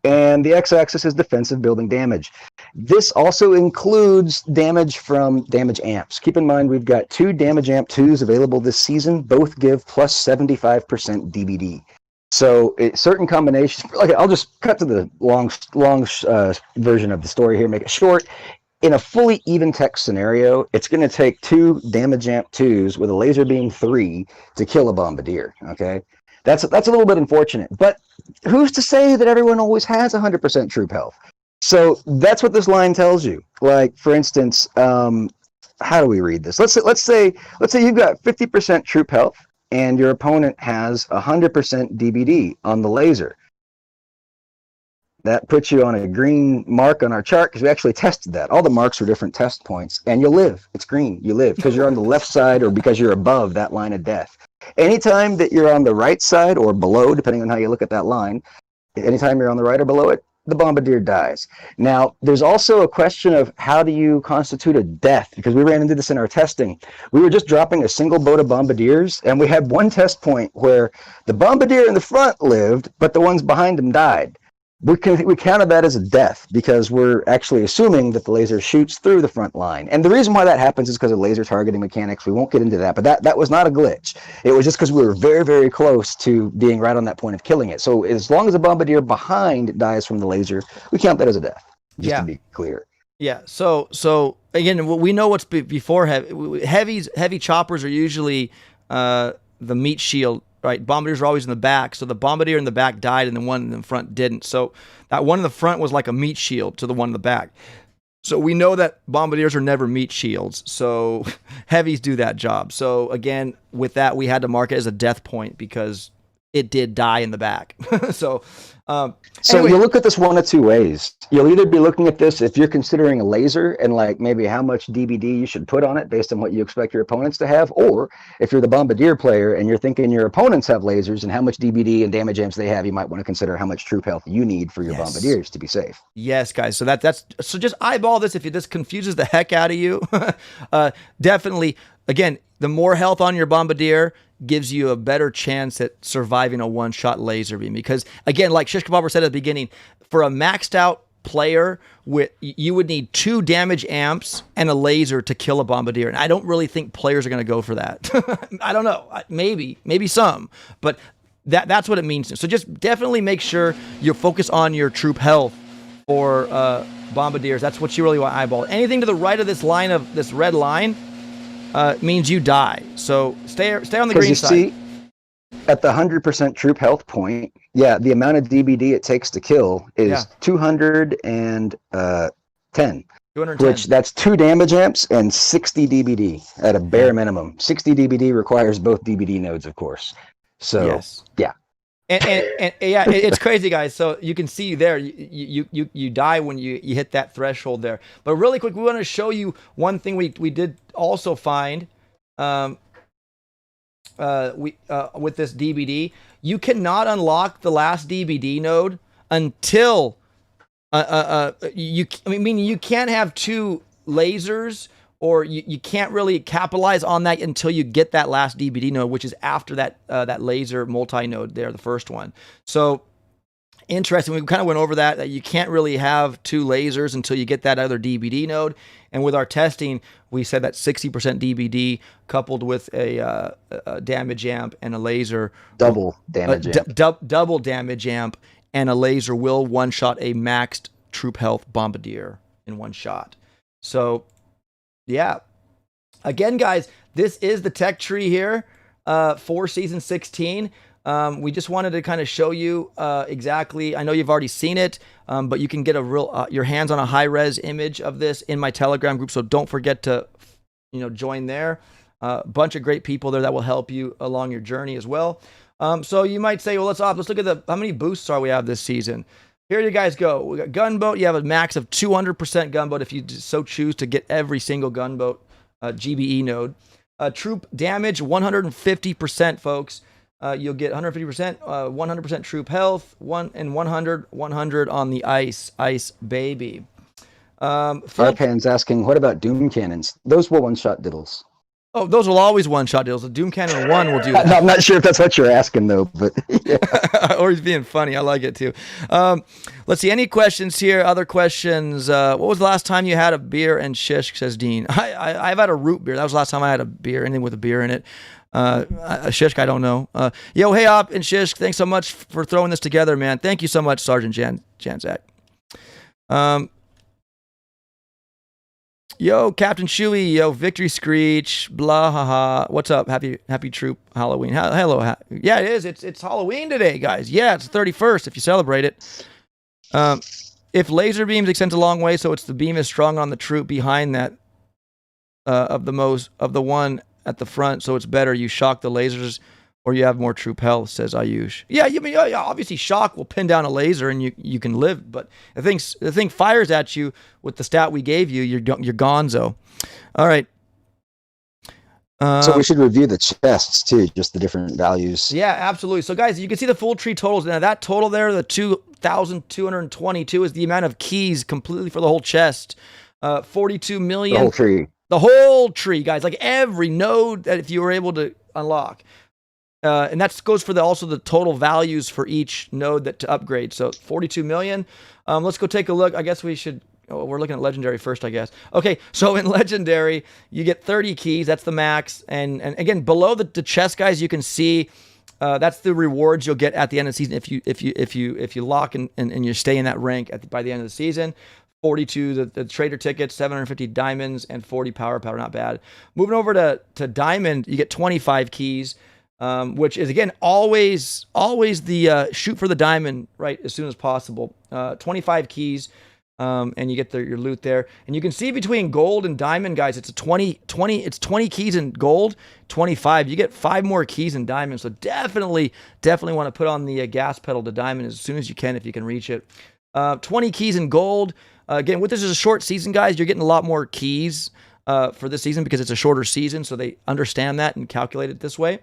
And the x-axis is defensive building damage. This also includes damage from damage amps. Keep in mind, we've got 2 damage amp 2s available this season. Both give plus 75% DBD. So certain combinations, like I'll just cut to the long version of the story here, make it short. In a fully even tech scenario, it's going to take 2 damage amp 2s with a laser beam 3 to kill a bombardier, okay? That's a little bit unfortunate, but who's to say that everyone always has 100% troop health? So that's what this line tells you. Like, for instance, how do we read this? Let's say you've got 50% troop health and your opponent has 100% DBD on the laser. That puts you on a green mark on our chart because we actually tested that. All the marks are different test points, and you'll live. It's green. You live because you're on the left side or because you're above that line of death. Anytime that you're on the right side or below, depending on how you look at that line, anytime you're on the right or below it, the bombardier dies. Now, there's also a question of how do you constitute a death, because we ran into this in our testing. We were just dropping a single boat of bombardiers, and we had one test point where the bombardier in the front lived, but the ones behind him died. We counted that as a death because we're actually assuming that the laser shoots through the front line. And the reason why that happens is because of laser targeting mechanics. We won't get into that, but that was not a glitch. It was just because we were very, very close to being right on that point of killing it. So as long as a bombardier behind dies from the laser, we count that as a death, just to be clear.
Yeah, so again, we know what's before heavy choppers are usually the meat shield. Right, bombardiers are always in the back, so the bombardier in the back died and the one in the front didn't. So that one in the front was like a meat shield to the one in the back. So we know that bombardiers are never meat shields, so heavies do that job. So again, with that, we had to mark it as a death point because it did die in the back. So
anyway. You look at this one of 2 ways. You'll either be looking at this if you're considering a laser and like maybe how much DBD you should put on it based on what you expect your opponents to have, or if you're the bombardier player and you're thinking your opponents have lasers and how much DBD and damage amps they have, you might want to consider how much troop health you need for your bombardiers to be safe.
Yes, guys. So that's just eyeball this. If this confuses the heck out of you, definitely. Again, the more health on your bombardier gives you a better chance at surviving a one-shot laser beam. Because, again, like Shiskabobber said at the beginning, for a maxed out player, you would need 2 damage amps and a laser to kill a bombardier. And I don't really think players are going to go for that. I don't know. Maybe some. But that's what it means. So just definitely make sure you focus on your troop health for bombardiers. That's what you really want to eyeball. Anything to the right of this line, of this red line, means you die. So stay on the green side.
See, at the 100% troop health point, the amount of DBD it takes to kill is 210. 210. Which that's 2 damage amps and 60 DBD at a bare minimum. 60 DBD requires both DBD nodes, of course. So yeah.
And yeah, it's crazy, guys. So you can see there, you die when you hit that threshold there. But really quick, we want to show you one thing we did also find. With this DBD, you cannot unlock the last DBD node until you can't have 2 lasers, or you can't really capitalize on that until you get that last DBD node, which is after that laser multi-node there, the first one. So interesting. We kind of went over that you can't really have 2 lasers until you get that other DBD node. And with our testing, we said that 60% DBD coupled with a damage amp and a laser.
Double damage amp.
Double damage amp and a laser will one-shot a maxed troop health bombardier in one shot. So yeah. Again, guys, this is the tech tree here for Season 16. We just wanted to kind of show you exactly. I know you've already seen it, but you can get a real your hands on a high-res image of this in my Telegram group. So don't forget to join there. A bunch of great people there that will help you along your journey as well. So you might say, well, let's look at how many boosts are we have this season. Here you guys go. We got gunboat. You have a max of 200% gunboat if you so choose to get every single gunboat GBE node. Troop damage 150%, folks. You'll get 150%, 100% troop health, 100 on the ice baby.
Farpan's asking, what about doom cannons? Those will one-shot diddles.
Oh, those will always one-shot deals. The Doom Cannon 1 will do that.
No, I'm not sure if that's what you're asking, though, but yeah.
Or he's being funny. I like it, too. Let's see. Any questions here? Other questions? What was the last time you had a beer and shish, says Dean? I've had a root beer. That was the last time I had a beer, anything with a beer in it. A Shishk, I don't know. Yo, hey, Op and Shishk, thanks so much for throwing this together, man. Thank you so much, Sergeant Janzak. Yo, Captain Chewy, yo, Victory Screech, blah, haha. What's up? Happy Troop Halloween. Hello. Yeah, it is. It's Halloween today, guys. Yeah, it's the 31st if you celebrate it. If laser beams extend a long way, so it's the beam is strong on the troop behind that of the one at the front, so it's better. You shock the lasers or you have more troop health, says Ayush. Yeah, obviously shock will pin down a laser and you can live, but the thing fires at you with the stat we gave you, you're gonzo. All right.
So we should review the chests too, just the different values.
Yeah, absolutely. So guys, you can see the full tree totals. Now that total there, the 2,222 is the amount of keys completely for the whole chest. 42 million.
The whole tree.
The whole tree, guys. Like every node that if you were able to unlock. And that goes for also the total values for each node to upgrade. So 42 million. Let's go take a look. I guess we should. Oh, we're looking at Legendary first, I guess. Okay, so in Legendary, you get 30 keys. That's the max. And again, below the chest, guys, you can see that's the rewards you'll get at the end of the season if you lock and you stay in that rank by the end of the season. 42 the trader tickets, 750 diamonds, and 40 power. Not bad. Moving over to diamond, you get 25 keys. Which is, again, always the shoot for the diamond right as soon as possible. 25 keys, and you get your loot there. And you can see between gold and diamond, guys, it's 20 keys in gold, 25. You get 5 more keys in diamond. So definitely want to put on the gas pedal to diamond as soon as you can if you can reach it. 20 keys in gold. Again, with this is a short season, guys, you're getting a lot more keys for this season because it's a shorter season, so they understand that and calculate it this way.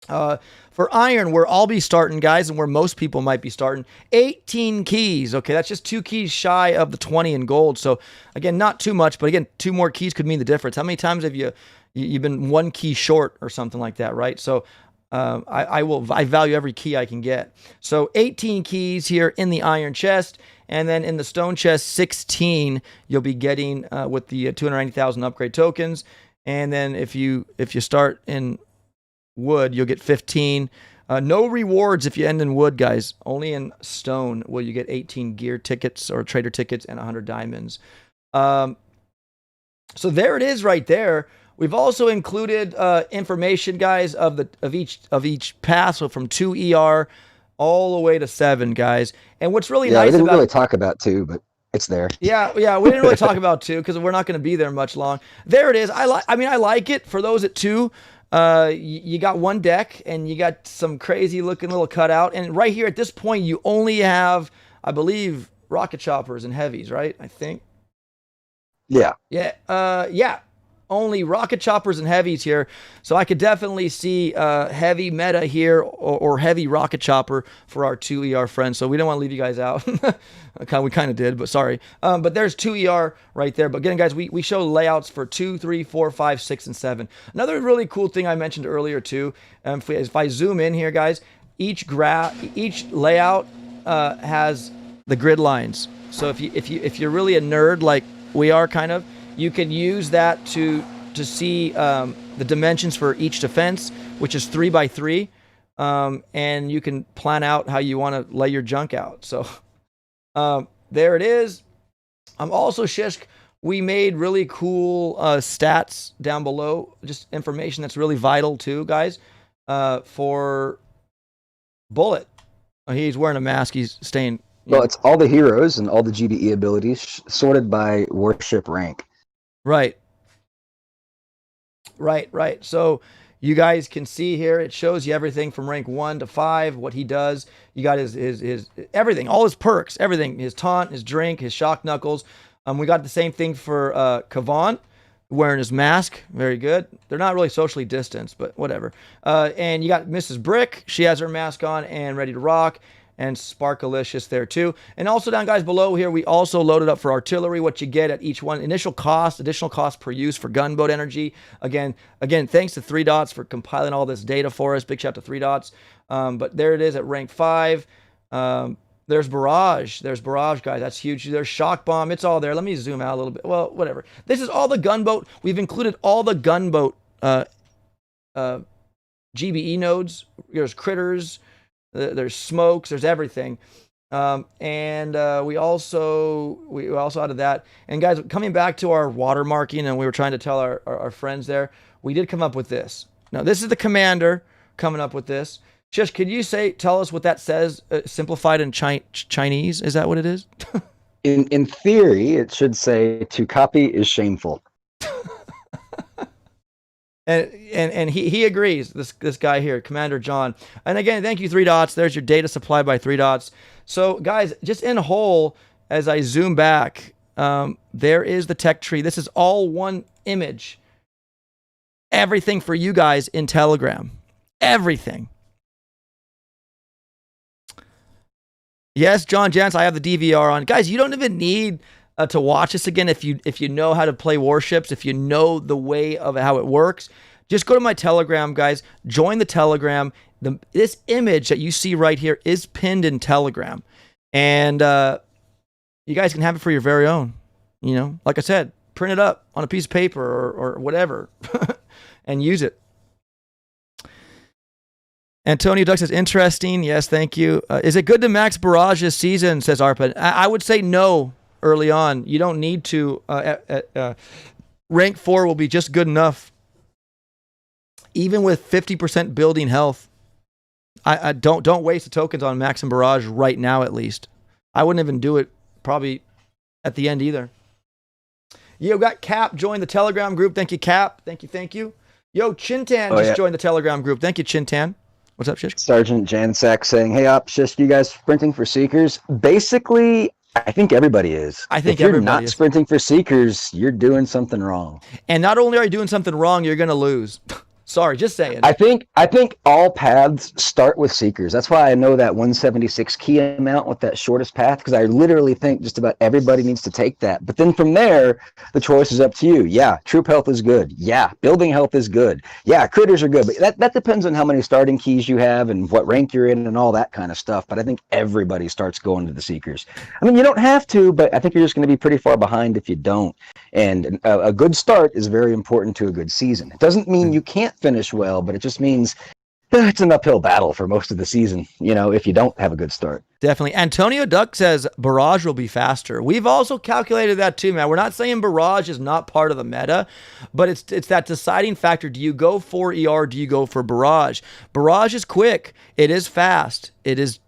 For iron, where I'll be starting, guys, and where most people might be starting, 18 keys. Okay, that's just 2 keys shy of the 20 in gold. So again, not too much, but again, 2 more keys could mean the difference. How many times have you've been 1 key short or something like that, right? So I value every key I can get. So 18 keys here in the iron chest, and then in the stone chest, 16 you'll be getting with the 290,000 upgrade tokens. And then if you start in wood, you'll get 15. No rewards if you end in wood, guys. Only in stone will you get 18 gear tickets or trader tickets and 100 diamonds. So there it is right there. We've also included information, guys, of each path. So from 2 ER all the way to 7, guys. And what's really nice
we didn't really talk about 2, but it's there.
Yeah, we didn't really talk about 2 because we're not going to be there much long. There it is. I like it for those at 2. You got 1 deck and you got some crazy looking little cutout. And right here at this point, you only have, I believe, rocket choppers and heavies, right? I think.
Yeah.
Yeah. Only rocket choppers and heavies here. So I could definitely see heavy meta here or heavy rocket chopper for our 2 ER friends. So we don't want to leave you guys out. We kind of did, but sorry. But there's 2 ER right there. But again, guys, we show layouts for 2, 3, 4, 5, 6, and 7. Another really cool thing I mentioned earlier too, if I zoom in here, guys, each layout has the grid lines. So if you're really a nerd like we are, kind of, you can use that to see the dimensions for each defense, which is 3 by 3, and you can plan out how you want to lay your junk out. So there it is. Also, Shishk, we made really cool stats down below, just information that's really vital too, guys, for Bullet. Oh, he's wearing a mask. He's staying.
Well, it's all the heroes and all the GBE abilities sorted by warship rank.
Right. So you guys can see here, it shows you everything from rank 1 to 5, what he does. You got his everything, all his perks, everything, his taunt, his drink, his shock knuckles. We got the same thing for Kavan. wearing his mask. Very good. They're not really socially distanced, but whatever. And you got Mrs. Brick. She has her mask on and ready to rock. And Sparkalicious there too. And also down, guys, below here, we also loaded up for artillery, what you get at each one. Initial cost, additional cost per use for gunboat energy. Again, thanks to 3 Dots for compiling all this data for us. Big shout out to 3 Dots. But there it is at rank 5. There's barrage. There's barrage, guys. That's huge. There's shock bomb. It's all there. Let me zoom out a little bit. Well, whatever. This is all the gunboat. We've included all the gunboat GBE nodes. There's critters. There's smokes. There's everything. And we also added that. And guys, coming back to our watermarking, and we were trying to tell our friends there, we did come up with this. Now, this is the commander coming up with this. Shish, could you tell us what that says, simplified in Chinese? Is that what it is?
In theory, it should say to copy is shameful.
And he agrees, this guy here, Commander John. And again, thank you, 3 Dots. There's your data supplied by 3 Dots. So guys, just in whole, as I zoom back, there is the tech tree. This is all one image. Everything for you guys in Telegram. Everything. Yes, John Jantz, I have the DVR on. Guys, you don't even need to watch this again if you know how to play Warships, if you know the way of how it works. Just go to my Telegram, guys. Join the Telegram. This image that you see right here is pinned in Telegram. And you guys can have it for your very own. You know, like I said, print it up on a piece of paper or whatever and use it. Antonio Duck says, interesting. Yes, thank you. Is it good to max barrage this season, says Arpa. I would say no early on. You don't need to. Rank 4 will be just good enough. Even with 50% building health. I don't waste the tokens on max and barrage right now, at least. I wouldn't even do it probably at the end either. Yo, got Cap joined the Telegram group. Thank you, Cap. Thank you. Yo, Chintan joined the Telegram group. Thank you, Chintan. What's up, Shish?
Sergeant Jansak saying, hey, Shish, you guys sprinting for Seekers? Basically, I think everybody is. If you're not sprinting for Seekers, you're doing something wrong.
And not only are you doing something wrong, you're going to lose. Sorry, just saying.
I think all paths start with Seekers. That's why I know that 176 key amount with that shortest path, because I literally think just about everybody needs to take that. But then from there, the choice is up to you. Yeah, troop health is good. Yeah, building health is good. Yeah, critters are good. But that depends on how many starting keys you have and what rank you're in and all that kind of stuff. But I think everybody starts going to the Seekers. I mean, you don't have to, but I think you're just going to be pretty far behind if you don't. And a good start is very important to a good season. It doesn't mean you can't finish well, but it just means it's an uphill battle for most of the season, if you don't have a good start.
Definitely. Antonio Duck says barrage will be faster. We've also calculated that too, man. We're not saying barrage is not part of the meta, but it's that deciding factor. Do you go for ER? Do you go for barrage? Barrage is quick. It is fast. It's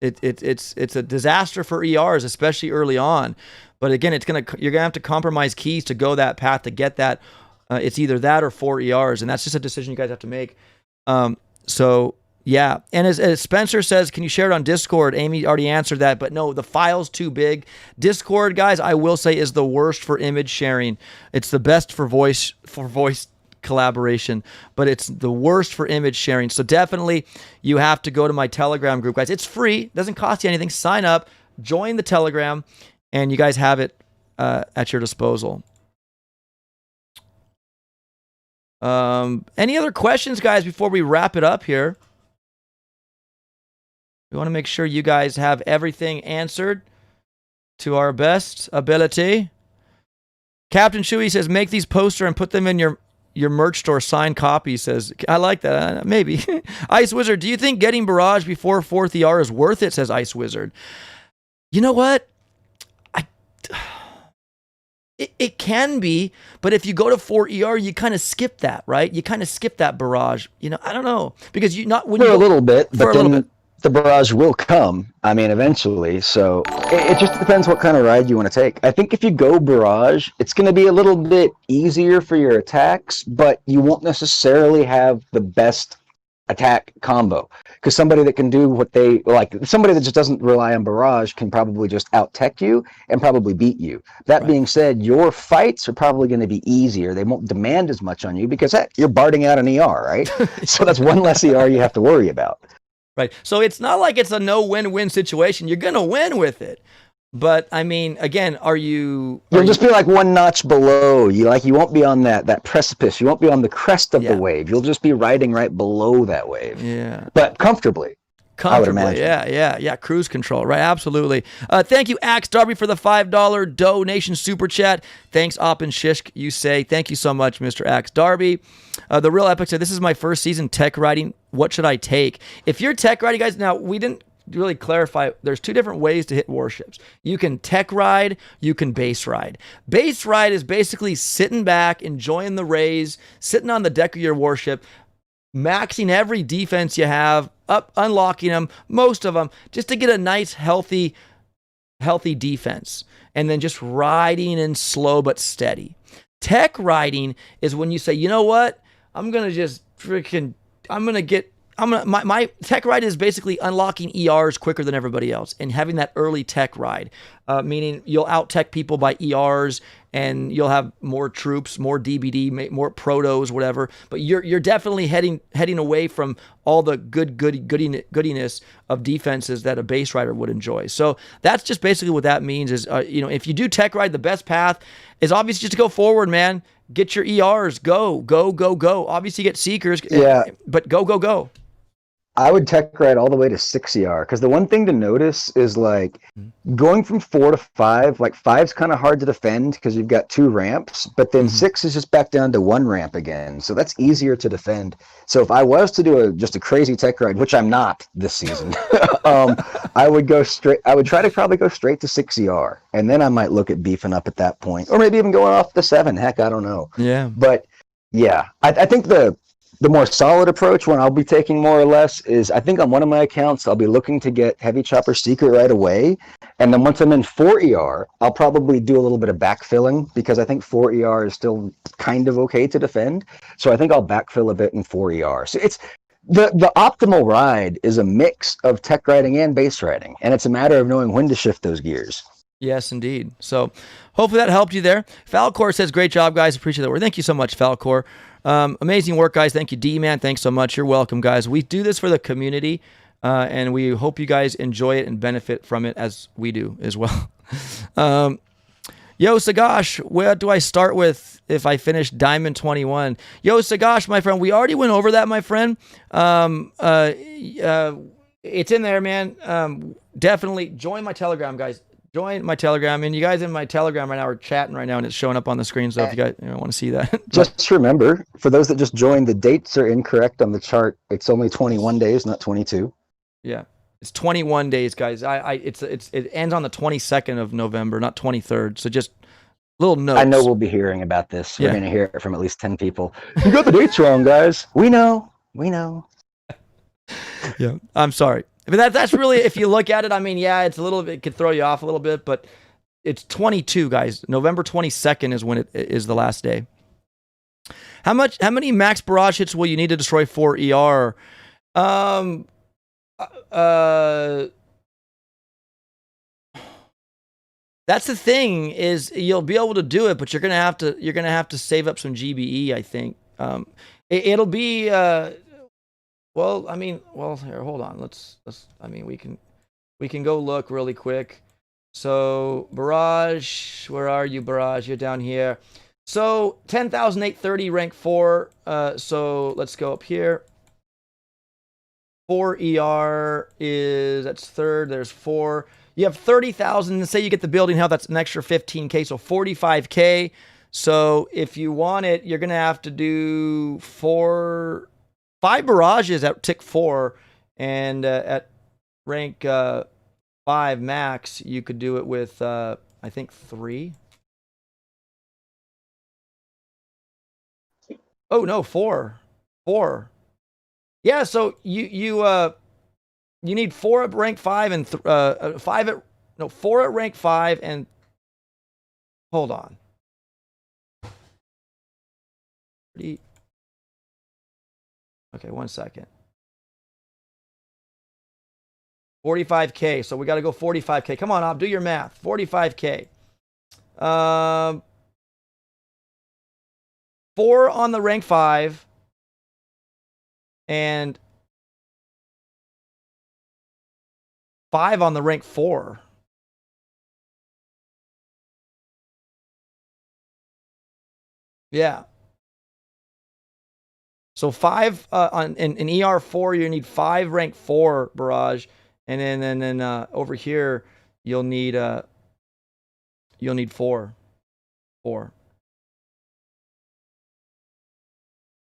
a disaster for ERs, especially early on. But again, you're gonna have to compromise keys to go that path to get that. It's either that or 4 ERs, and that's just a decision you guys have to make. So yeah, and as Spencer says, can you share it on Discord? Amy already answered that, but no, the file's too big. Discord, guys, I will say is the worst for image sharing. It's the best for voice collaboration, but it's the worst for image sharing. So definitely, you have to go to my Telegram group, guys. It's free, doesn't cost you anything. Sign up, join the Telegram, and you guys have it at your disposal. Any other questions, guys, before we wrap it up here? We want to make sure you guys have everything answered to our best ability. Captain Shui says, make these poster and put them in your merch store, signed copy, says. I like that. Maybe. Ice Wizard, do you think getting barrage before 4th ER is worth it, says Ice Wizard. You know what? It can be, but if you go to 4 ER, you kind of skip that, right? You kind of skip that barrage. I don't know, because a little bit,
but then the barrage will come. I mean, eventually. So it just depends what kind of ride you want to take. I think if you go barrage, it's going to be a little bit easier for your attacks, but you won't necessarily have the best attack combo, because somebody that can do what they like, somebody that just doesn't rely on barrage can probably just out tech you and probably beat you. That being said, your fights are probably going to be easier. They won't demand as much on you because heck, you're barding out an ER, right? So that's one less ER you have to worry about.
Right. So it's not like it's a no win-win situation. You're going to win with it. But I mean, again, you'll
just be like one notch below. You won't be on that precipice. You won't be on the crest of the wave. You'll just be riding right below that wave.
Yeah.
But comfortably. I would imagine.
Yeah. Cruise control, right? Absolutely. Thank you, Axe Darby, for the $5 donation super chat. Thanks, Op and Shishk. You say thank you so much, Mr. Axe Darby. The Real Epic said, "This is my first season tech riding. What should I take?" If you're tech riding, guys, now we didn't really clarify. There's two different ways to hit warships. You can tech ride, you can base ride. Base ride is basically sitting back, enjoying the rays, sitting on the deck of your warship, maxing every defense you have, up, unlocking them, most of them, just to get a nice, healthy defense. And then just riding in slow but steady. Tech riding is when you say, you know what? My tech ride is basically unlocking ERs quicker than everybody else and having that early tech ride, meaning you'll out-tech people by ERs and you'll have more troops, more DBD, more protos, whatever. But you're definitely heading away from all the goodiness of defenses that a base rider would enjoy. So that's just basically what that means is, if you do tech ride, the best path is obviously just to go forward, man. Get your ERs, go. Obviously get seekers, but go.
I would tech ride all the way to 6 ER, because the one thing to notice is like going from 4 to 5, like 5's kind of hard to defend because you've got 2 ramps, but then 6 is just back down to 1 ramp again. So that's easier to defend. So if I was to do just a crazy tech ride, which I'm not this season, I would try to probably go straight to 6 ER, and then I might look at beefing up at that point, or maybe even going off the 7. Heck, I don't know.
Yeah.
But yeah, I think the more solid approach, one I'll be taking more or less, is I think on one of my accounts, I'll be looking to get Heavy Chopper Secret right away. And then once I'm in 4 ER, I'll probably do a little bit of backfilling, because I think 4 ER is still kind of okay to defend. So I think I'll backfill a bit in 4 ER. So it's the optimal ride is a mix of tech riding and base riding. And it's a matter of knowing when to shift those gears.
Yes, indeed. So hopefully that helped you there. Falcor says, great job, guys. Appreciate that work. Thank you so much, Falcor. Amazing work, guys. Thank you, D-Man. Thanks so much. You're welcome, guys. We do this for the community, and we hope you guys enjoy it and benefit from it as we do as well. Yo, Sagash, where do I start with if I finish Diamond 21? Yo, Sagash, my friend, we already went over that, my friend. It's in there, man. Definitely join my Telegram, guys. Join my Telegram, and you guys in my Telegram right now are chatting right now, and it's showing up on the screen. So if you guys want to see that,
just remember, for those that just joined, the dates are incorrect on the chart. It's only 21 days, not 22.
Yeah, it's 21 days, guys. It ends on the 22nd of November, not 23rd. So just little notes.
I know we'll be hearing about this. We're going to hear it from at least 10 people. You got the dates wrong, guys. We know.
Yeah, I'm sorry. But that's really, if you look at it, I mean, yeah, it's a little bit, it could throw you off a little bit, but it's 22, guys. November 22nd is when it is the last day. How many max barrage hits will you need to destroy 4 ER? That's the thing, is you'll be able to do it, but you're gonna have to save up some GBE, I think. It'll be here, hold on. Let's we can go look really quick. So, Barrage, where are you, Barrage? You're down here. So, 10,830 rank 4. So, let's go up here. 4 ER that's third. There's 4. You have 30,000. Say you get the building health, that's an extra 15K, so 45K. So, if you want it, you're going to have to do 5 barrages at tick 4, and at rank 5 max, you could do it with, I think, 3. Oh, no, 4. 4. Yeah, so you need 4 at rank 5 and 4 at rank 5 and, hold on. Okay, 1 second. 45K. So we got to go 45K. Come on, Op, do your math. 45K. 4 on the rank 5 and 5 on the rank 4. Yeah. So 5 in ER4, you need 5 rank 4 barrage, and then over here you'll need 4.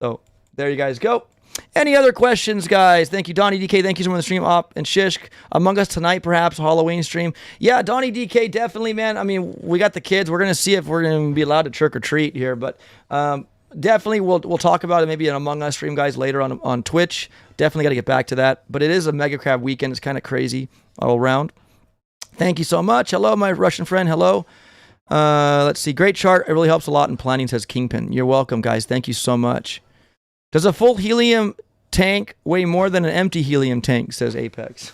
So there you guys go. Any other questions, guys? Thank you, Donnie DK. Thank you so much for the stream, Op and Shish. Among Us tonight, perhaps Halloween stream. Yeah, Donnie DK, definitely, man. I mean, we got the kids. We're gonna see if we're gonna be allowed to trick or treat here, but definitely we'll talk about it maybe an Among Us stream, guys, later on Twitch. Definitely got to get back to that. But it is a Mega Crab weekend. It's kind of crazy all around. Thank you so much. Hello, my Russian friend. Hello. Let's see. Great chart. It really helps a lot in planning, says Kingpin. You're welcome, guys. Thank you so much. Does a full helium tank weigh more than an empty helium tank, says Apex?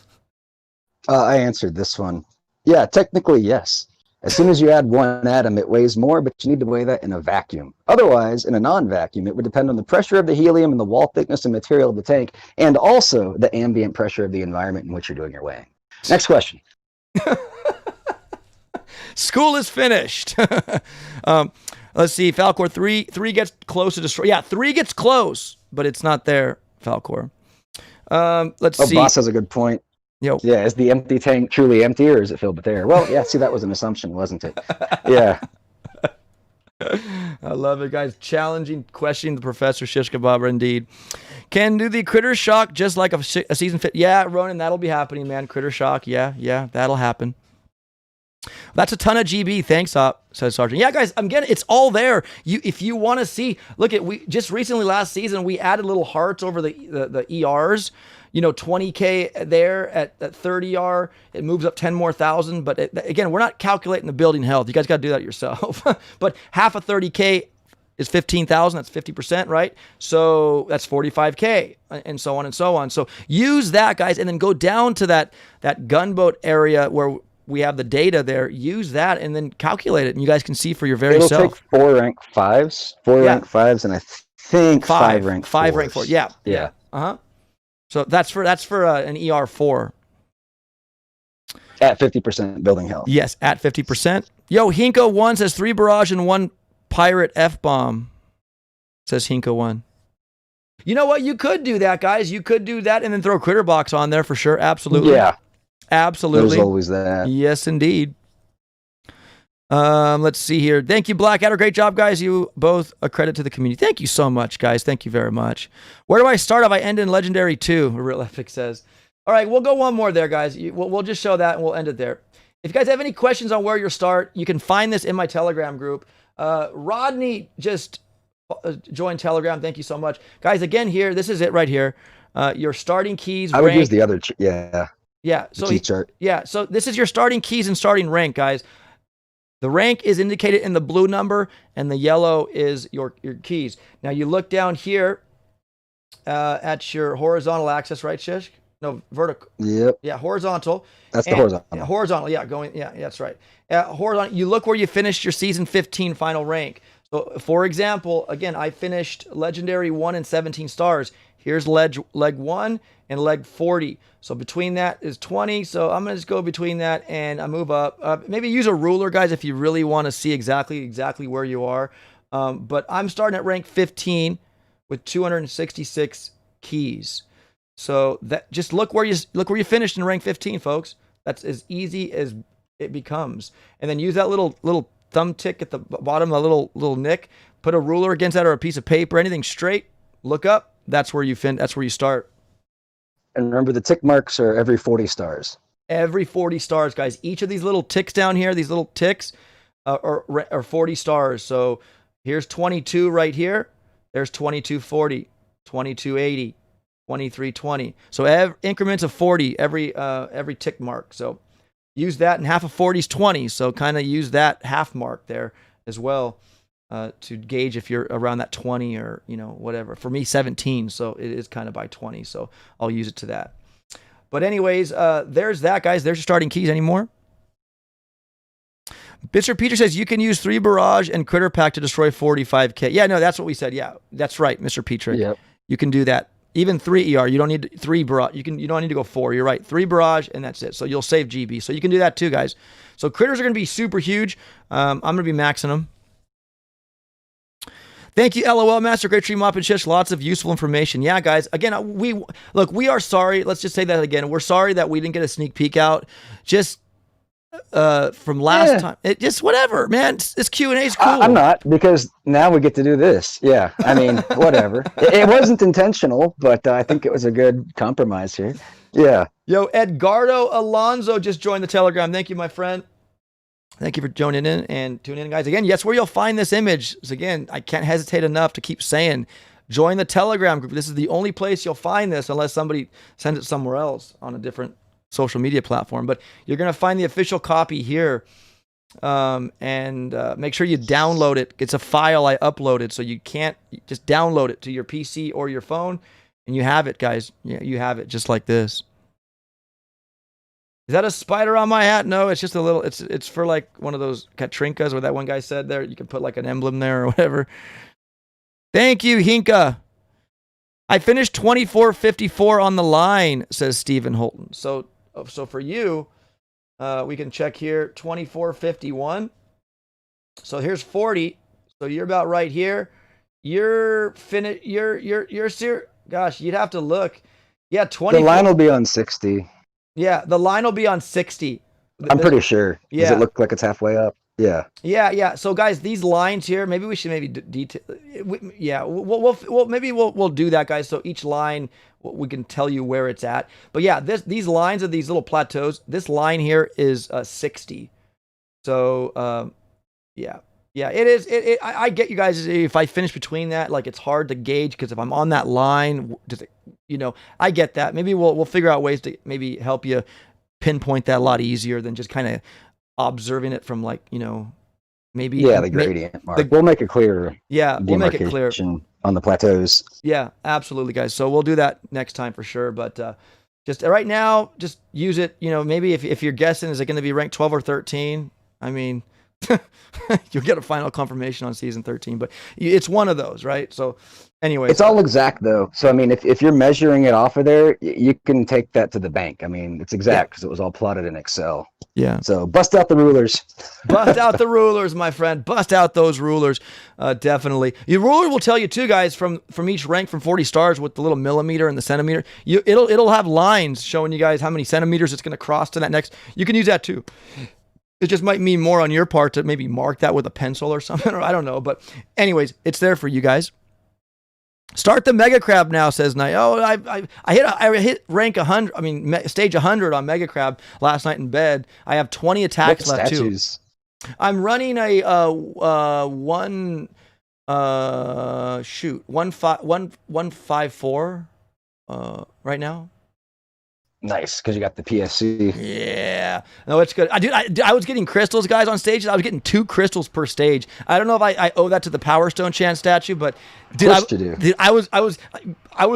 I answered this one. Yeah, technically, yes. As soon as you add one atom, it weighs more, but you need to weigh that in a vacuum. Otherwise, in a non-vacuum, it would depend on the pressure of the helium and the wall thickness and material of the tank, and also the ambient pressure of the environment in which you're doing your weighing. Next question.
School is finished. Let's see. Falcor, 3 gets close to destroy. Yeah, 3 gets close, but it's not there, Falcor. Let's see.
Boss has a good point.
Yo.
Yeah, is the empty tank truly empty, or is it filled with air? Well, yeah, see, that was an assumption, wasn't it? Yeah.
I love it, guys. Challenging, questioning the professor, Shiskabobber, indeed. Can do the critter shock just like a season fit? Yeah, Ronan, that'll be happening, man. Critter shock, yeah, that'll happen. That's a ton of GB. Thanks, Op, says Sergeant. Yeah, guys, I'm getting it's all there. If you want to see, look at we just recently last season we added little hearts over the ERs. 20K there at 30R. It moves up 10 more thousand. But again, we're not calculating the building health. You guys got to do that yourself. But half of 30K is 15,000. That's 50%, right? So that's 45K and so on and so on. So use that, guys, and then go down to that gunboat area where we have the data there. Use that and then calculate it, and you guys can see for your very self.
It'll take 4 rank 5s, rank 5s, and I think 5 rank 4s.
5 rank 4. Yeah. Uh-huh. So that's for an ER4.
At 50% building health.
Yes, at 50%. Yo, Hinko 1 says 3 barrage and 1 pirate F-bomb, says Hinko 1. You know what? You could do that, guys. You could do that and then throw a critter box on there for sure. Absolutely.
Yeah.
Absolutely.
There's always that.
Yes, indeed. Let's see here. Thank you, Blackadder. Great job, guys. You both a credit to the community. Thank you so much, guys. Thank you very much. Where do I start if I end in Legendary 2? Real Epic says. All right, we'll go one more there, guys. We'll just show that and we'll end it there. If you guys have any questions on where you start, you can find this in my Telegram group. Rodney just joined Telegram. Thank you so much. Guys, again here, this is it right here. Your starting keys.
I would use the other, yeah.
Yeah, so
key chart.
Yeah, so this is your starting keys and starting rank, guys. The rank is indicated in the blue number, and the yellow is your keys. Now you look down here at your horizontal axis, right, Shish? No, vertical.
Yep.
Yeah, horizontal.
That's the horizontal.
Yeah, horizontal. Yeah, going. Yeah, that's right. Horizontal. You look where you finished your season 15 final rank. So, for example, again, I finished legendary 1 and 17 stars. Here's leg 1 and leg 40. So between that is 20. So I'm going to just go between that and I move up. Maybe use a ruler, guys, if you really want to see exactly where you are. But I'm starting at rank 15 with 266 keys. So that just look where you finished in rank 15, folks. That's as easy as it becomes. And then use that little thumb tick at the bottom, a little nick. Put a ruler against that or a piece of paper, anything straight. Look up. That's where you start.
And remember, the tick marks are every 40 stars.
Every 40 stars, guys. Each of these little ticks down here, these little ticks, are 40 stars. So here's 22 right here. There's 2240, 2280, 2320. So increments of 40 every tick mark. So use that, and half of 40 is 20. So kind of use that half mark there as well. To gauge if you're around that 20 or, whatever. For me, 17, so it is kind of by 20, so I'll use it to that. But anyways, there's that, guys. There's your starting keys. Any more? Mr. Peter says you can use 3 barrage and critter pack to destroy 45k. Yeah, no, that's what we said. Yeah, that's right, Mr. Peter.
Yep.
You can do that. Even 3 ER. You don't need 3 barrage. You don't need to go 4. You're right. 3 barrage and that's it. So you'll save GB. So you can do that too, guys. So critters are going to be super huge. I'm going to be maxing them. Thank you, LOL Master. Great stream, Mop and Shish. Lots of useful information. Yeah, guys. Again, we are sorry. Let's just say that again. We're sorry that we didn't get a sneak peek out. Just from last time. It just whatever, man. This Q&A is cool.
I'm not, because now we get to do this. Yeah, I mean, whatever. It wasn't intentional, but I think it was a good compromise here. Yeah.
Yo, Edgardo Alonso just joined the Telegram. Thank you, my friend. Thank you for joining in and tuning in, guys. Again, yes, where you'll find this image is, again, I can't hesitate enough to keep saying, join the Telegram group. This is the only place you'll find this unless somebody sends it somewhere else on a different social media platform. But you're going to find the official copy here. And make sure you download it. It's a file I uploaded, so you can't just download it to your PC or your phone, and you have it, guys. Yeah, you have it just like this. Is that a spider on my hat? No, it's just a little, it's for like one of those Katrinkas, where that one guy said there, you can put like an emblem there or whatever. Thank you, Hinka. I finished 2454 on the line, says Stephen Holton. So for you, we can check here, 2451. So here's 40. So you're about right here. You're gosh, you'd have to look. Yeah, 20.
The line will be on 60.
Yeah, the line will be on 60.
I'm pretty sure.
Yeah.
Does it look like it's halfway up? Yeah.
Yeah. So guys, these lines here, maybe we should detail. Yeah, we'll do that, guys. So each line, we can tell you where it's at. But yeah, these lines of these little plateaus, this line here is 60. So yeah, it is. I get you guys. If I finish between that, like it's hard to gauge, because if I'm on that line, does it, I get that. Maybe we'll figure out ways to maybe help you pinpoint that a lot easier than just kind of observing it from like, maybe.
Yeah, the gradient mark. We'll make it clear.
Yeah, we'll make it clear
on the plateaus.
Yeah, absolutely, guys. So we'll do that next time for sure. But just right now, just use it. Maybe if you're guessing, is it going to be ranked 12 or 13? I mean, you'll get a final confirmation on season 13, but it's one of those, right? So anyway,
it's all exact though. So I mean, if you're measuring it off of there, you can take that to the bank. I mean, it's exact because it was all plotted in Excel.
Yeah.
So bust out the rulers.
Bust out the rulers, my friend. Bust out those rulers. Definitely. Your ruler will tell you too, guys, from each rank from 40 stars with the little millimeter and the centimeter. It'll have lines showing you guys how many centimeters it's going to cross to that next. You can use that too. It just might mean more on your part to maybe mark that with a pencil or something, or I don't know. But anyways, it's there for you guys. Start the Mega Crab now, says Knight. Oh, I hit rank 100. I mean, stage 100 on Mega Crab last night in bed. I have 20 attacks left too. I'm running a 154 right now.
Nice, because you got the PSC.
Yeah. No, it's good. I was getting crystals, guys, on stages. I was getting 2 crystals per stage. I don't know if I owe that to the Power Stone Chant statue, but I was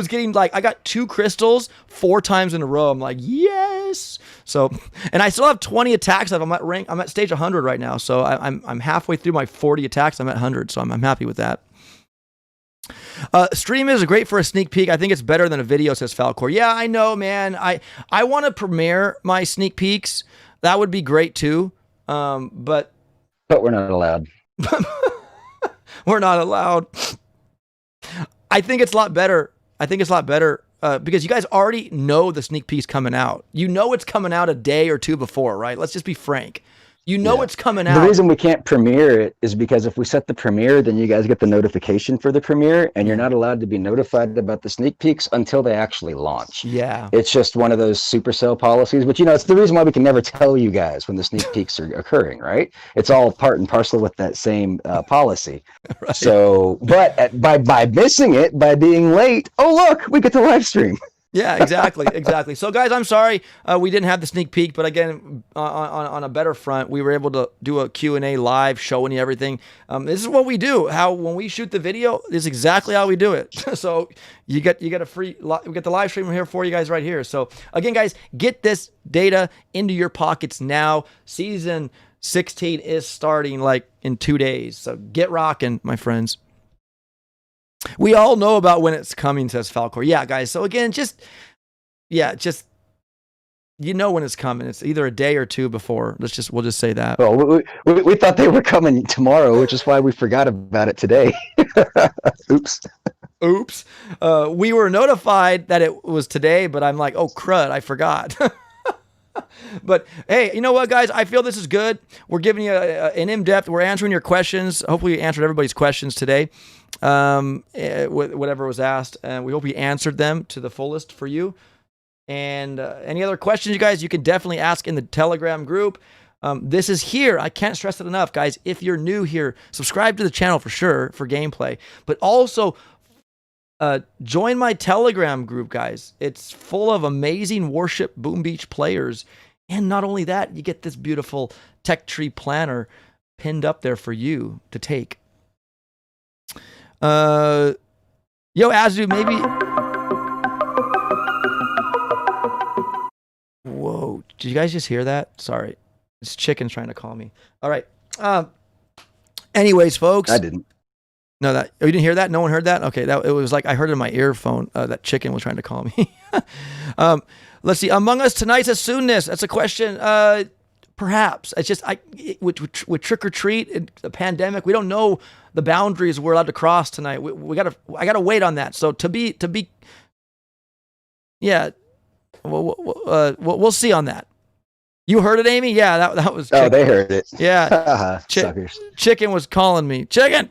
getting like, I got 2 crystals 4 times in a row. I'm like, yes. So, and I still have 20 attacks. I'm at stage 100 right now. So I'm halfway through my 40 attacks. I'm at 100. So I'm happy with that. Stream is great for a sneak peek. I think it's better than a video, says Falcor. Yeah, I know, man. I want to premiere my sneak peeks. That would be great too. But
we're not allowed.
We're not allowed. I think it's a lot better. Because you guys already know the sneak peek's coming out. You know it's coming out a day or 2 before, right? Let's just be frank. It's coming out.
The reason we can't premiere it is because if we set the premiere, then you guys get the notification for the premiere, and you're not allowed to be notified about the sneak peeks until they actually launch.
Yeah.
It's just one of those Supercell policies, but it's the reason why we can never tell you guys when the sneak peeks are occurring, right? It's all part and parcel with that same policy. Right. So, but by missing it, by being late, oh look, we get the live stream.
Yeah, exactly. So, guys, I'm sorry we didn't have the sneak peek, but again, on a better front, we were able to do a Q&A live, showing you everything. This is what we do. When we shoot the video, this is exactly how we do it. So, you get we get the live stream here for you guys right here. So, again, guys, get this data into your pockets now. Season 16 is starting like in 2 days. So, get rocking, my friends. We all know about when it's coming, says Falcor. Yeah, guys. So again, just you know when it's coming. It's either a day or two before. We'll just say that.
Well, we thought they were coming tomorrow, which is why we forgot about it today.
Oops. We were notified that it was today, but I'm like, oh crud, I forgot. But hey, you know what, guys? I feel this is good. We're giving you an in-depth. We're answering your questions. Hopefully, we answered everybody's questions today. Whatever was asked, and we hope we answered them to the fullest for you. And any other questions, you guys, you can definitely ask in the Telegram group. This is here. I can't stress it enough, guys. If you're new here, subscribe to the channel for sure for gameplay, but also join my Telegram group, guys. It's full of amazing Warship Boom Beach players. And not only that, you get this beautiful tech tree planner pinned up there for you to take. Yo, Azu, maybe. Whoa, did you guys just hear that? Sorry. This chicken's trying to call me. All right. Anyways, folks.
I didn't.
No, you didn't hear that? No one heard that? Okay, it was like I heard it in my earphone. That chicken was trying to call me. Let's see. Among Us tonight's a soonness. That's a question. Perhaps. It's just with trick or treat, the pandemic, we don't know the boundaries we're allowed to cross tonight. I gotta wait on that. So to be, yeah. We'll see on that. You heard it, Amy? Yeah, that was.
Chicken. Oh, they heard it.
Yeah.
Suckers.
Chicken was calling me. Chicken.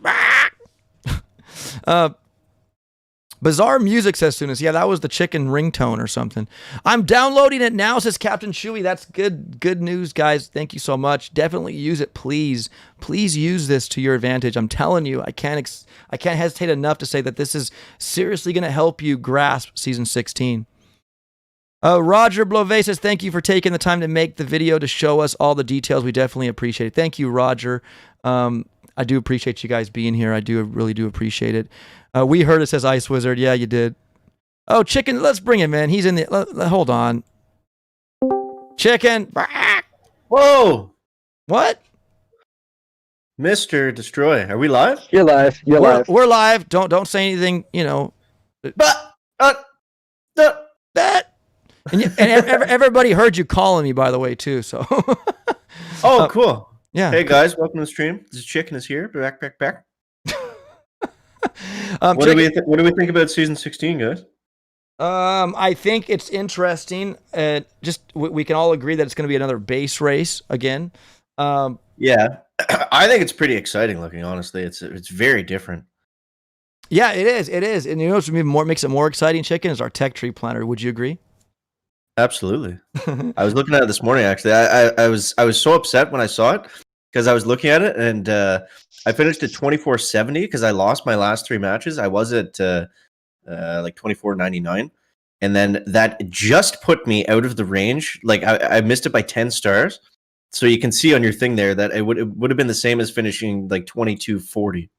Bizarre music, says Soonest. Yeah, that was the chicken ringtone or something. I'm downloading it now, says Captain Chewy. That's good news, guys. Thank you so much. Definitely use it, please. Please use this to your advantage. I'm telling you, I can't hesitate enough to say that this is seriously going to help you grasp Season 16. Roger Blove says, thank you for taking the time to make the video to show us all the details. We definitely appreciate it. Thank you, Roger. I do appreciate you guys being here. I really do appreciate it. We heard it, says Ice Wizard. Yeah, you did. Oh, Chicken, let's bring him in. He's in the... hold on. Chicken.
Whoa.
What?
Mr. Destroy. Are we live?
You're live. You're live.
We're live. Don't say anything, you know. That. And everybody heard you calling me, by the way, too. So.
Oh, cool.
Yeah.
Hey guys, welcome to the stream. This Chicken is here. Back. What do we think about Season 16, guys?
I think it's interesting. Just we can all agree that it's going to be another base race again.
Yeah, I think it's pretty exciting looking. Honestly, it's very different.
Yeah, it is. It is, and you know what makes it more exciting, Chicken, is our tech tree planner. Would you agree?
Absolutely. I was looking at it this morning. Actually, I was so upset when I saw it because I was looking at it and I finished at 2470 because I lost my last 3 matches. I was at like 2499, and then that just put me out of the range. Like I missed it by 10 stars. So you can see on your thing there that it would have been the same as finishing like 2240.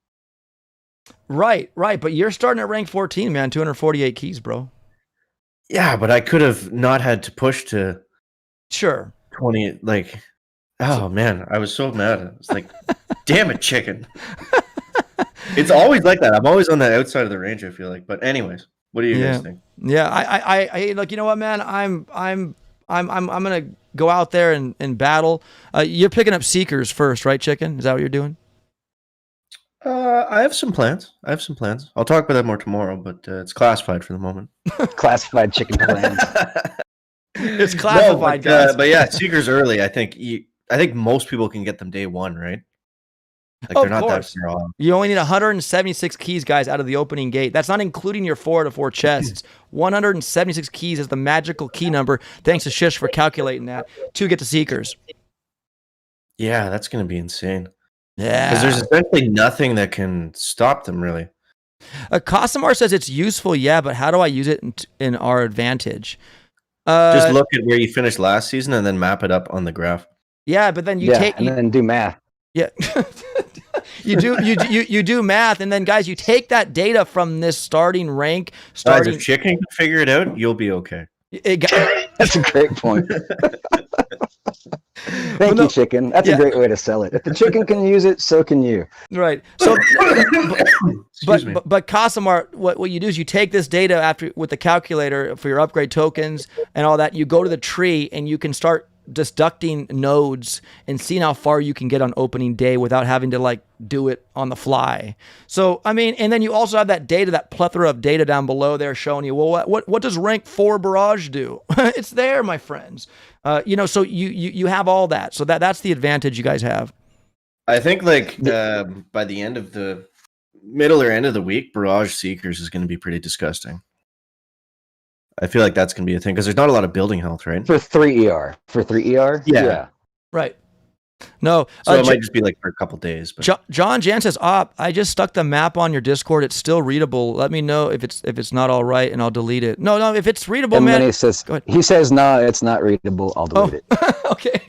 Right. But you're starting at rank 14, man. 248 keys, bro.
Yeah, but I could have not had to push to 20. Like, oh man, I was so mad. It's like, damn it, Chicken. It's always like that. I'm always on the outside of the range, I feel like. But anyways, what do you guys think?
Yeah, I like, you know what, man? I'm gonna go out there and battle. You're picking up Seekers first, right, Chicken? Is that what you're doing?
I have some plans. I'll talk about that more tomorrow, but it's classified for the moment.
Classified chicken plans.
It's classified, guys.
But yeah, Seekers early. I think most people can get them day one, right? Like they're not that far off.
You only need 176 keys, guys, out of the opening gate. That's not including your 4 out of 4 chests. 176 keys is the magical key number. Thanks to Shish for calculating that to get to Seekers.
Yeah, that's going to be insane.
Yeah.
Because there's essentially nothing that can stop them, really.
Casimar says it's useful, yeah, but how do I use it in our advantage?
Just look at where you finished last season and then map it up on the graph.
Yeah, but then
then do math.
Yeah. you do math, and then guys, you take that data from this starting rank.
Guys, if Chicken can figure it out, you'll be okay.
That's a great point. Thank you, Chicken. That's a great way to sell it. If the chicken can use it, so can you.
Right. So, but Casimar, what you do is you take this data with the calculator for your upgrade tokens and all that. You go to the tree and you can start deducting nodes and seeing how far you can get on opening day without having to like do it on the fly. So I mean, and then you also have that data, that plethora of data down below there showing you, well, what does rank 4 barrage do? It's there, my friends. So you have all that. So that's the advantage you guys have.
I think like by the end of the middle or end of the week, barrage seekers is going to be pretty disgusting. I feel like that's going to be a thing because there's not a lot of building health, right?
For 3 ER. Yeah.
Right. No.
So it might just be like for a couple days. But.
John Jan says, I just stuck the map on your Discord. It's still readable. Let me know if it's not all right, and I'll delete it. No, if it's readable,
and
man.
Then he says, no, it's not readable. I'll delete it.
Okay.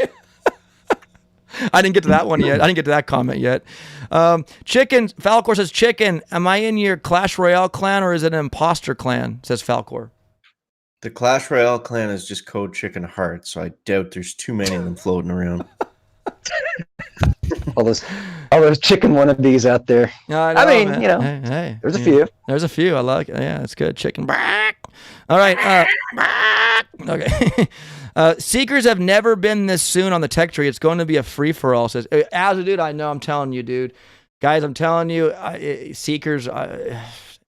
I didn't get to that one yet. I didn't get to that comment yet. Chicken, Falcor says, Chicken, am I in your Clash Royale clan or is it an imposter clan? Says Falcor.
The Clash Royale clan is just code Chicken Heart, so I doubt there's too many of them floating around.
all those chicken wannabes out there. I mean,
man. Hey,
there's a few.
There's a few. I like it. Yeah, it's good. Chicken. All right. Okay. Seekers have never been this soon on the tech tree. It's going to be a free for all. Says as a dude, I know. I'm telling you, dude. Guys, I'm telling you, Seekers.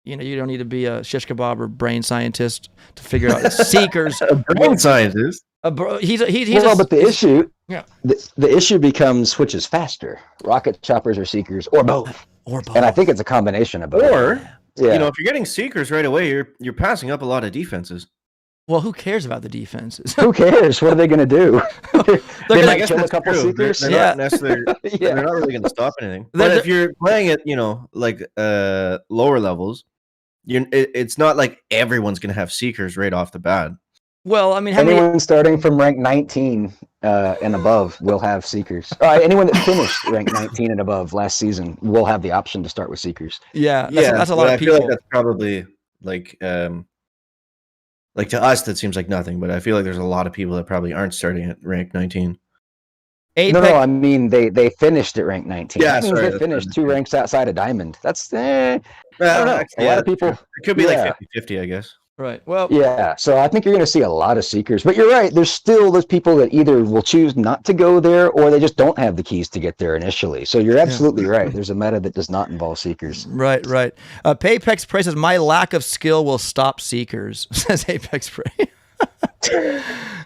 You don't need to be a Shiskabobber brain scientist to figure out Seekers.
A brain scientist.
But
the issue, the issue becomes which is faster, rocket choppers or seekers, or both. And I think it's a combination of both.
Or, if you're getting seekers right away, you're passing up a lot of defenses.
Well, who cares about the defenses?
Who cares? What are they going to do? they might kill a couple seekers.
They're not necessarily. They're not really going to stop anything. But if you're playing at lower levels, it's not like everyone's going to have seekers right off the bat.
Well, I mean,
anyone starting from rank 19 and above will have seekers. Anyone that finished rank 19 and above last season will have the option to start with seekers.
Yeah, that's a lot of people.
I feel like that's probably like to us that seems like nothing, but I feel like there's a lot of people that probably aren't starting at rank 19.
No, I mean they finished at rank 19.
Yeah,
that means they finished 2 ranks outside of diamond. That's I don't know. A lot of people.
It could be like 50-50, I guess.
Right. Well.
Yeah. So I think you're going to see a lot of seekers, but you're right. There's still those people that either will choose not to go there or they just don't have the keys to get there initially. So you're absolutely right. There's a meta that does not involve seekers.
Right. Apex Prey says my lack of skill will stop seekers. Says Apex Prey.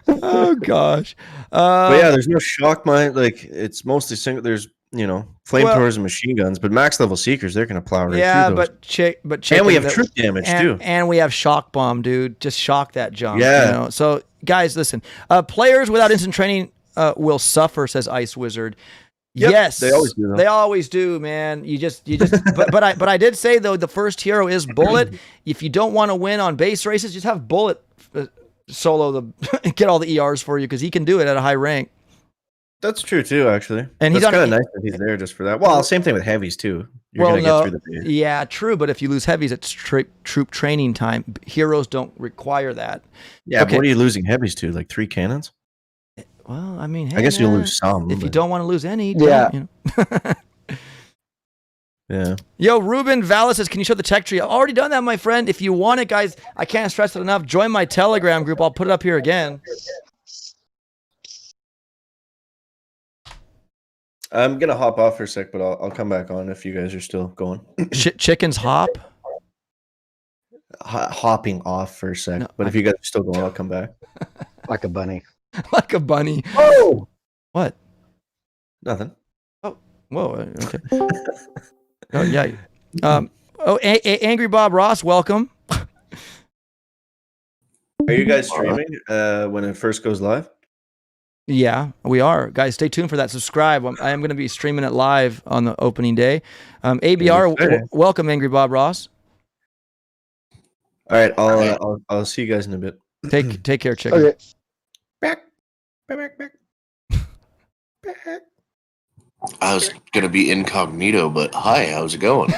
Oh gosh.
But yeah, there's no shock mine. Like it's mostly single. There's flamethrowers and machine guns, but max level seekers they're gonna plow right through those.
but
and we have troop damage too,
and we have shock bomb, dude. Just shock that jump.
Yeah.
So guys, listen. Players without instant training will suffer, says Ice Wizard.
Yep,
yes,
they always do.
They always do, man. You just. but I did say though the first hero is Bullet. If you don't want to win on base races, just have Bullet solo get all the ERs for you because he can do it at a high rank.
That's true too, actually.
And
he's kind of nice that he's there just for that. Well, same thing with heavies too. You're gonna get through the base.
Yeah, true. But if you lose heavies, it's troop training time. Heroes don't require that.
Yeah, but what are you losing heavies to? Like 3 cannons?
Well, I mean,
I guess you'll lose some.
If you don't want to lose any,
yeah.
Yeah.
Yo, Ruben Vallis says, can you show the tech tree? I've already done that, my friend. If you want it, guys, I can't stress it enough. Join my Telegram group. I'll put it up here again.
I'm going to hop off for a sec, but I'll come back on if you guys are still going.
Chickens hop?
Hopping off for a sec. No, but if you guys are still going, I'll come back.
Like a bunny.
Like a bunny.
Oh!
What?
Nothing.
Oh, whoa. Okay. Oh, yeah. Angry Bob Ross, welcome.
Are you guys streaming when it first goes live?
Yeah, we are. Guys, stay tuned for that. Subscribe. I am going to be streaming it live on the opening day. ABR, welcome, Angry Bob Ross.
All right, I'll see you guys in a bit.
Take care, chicken.
Okay.
Back.
I was gonna be incognito, but hi, how's it going?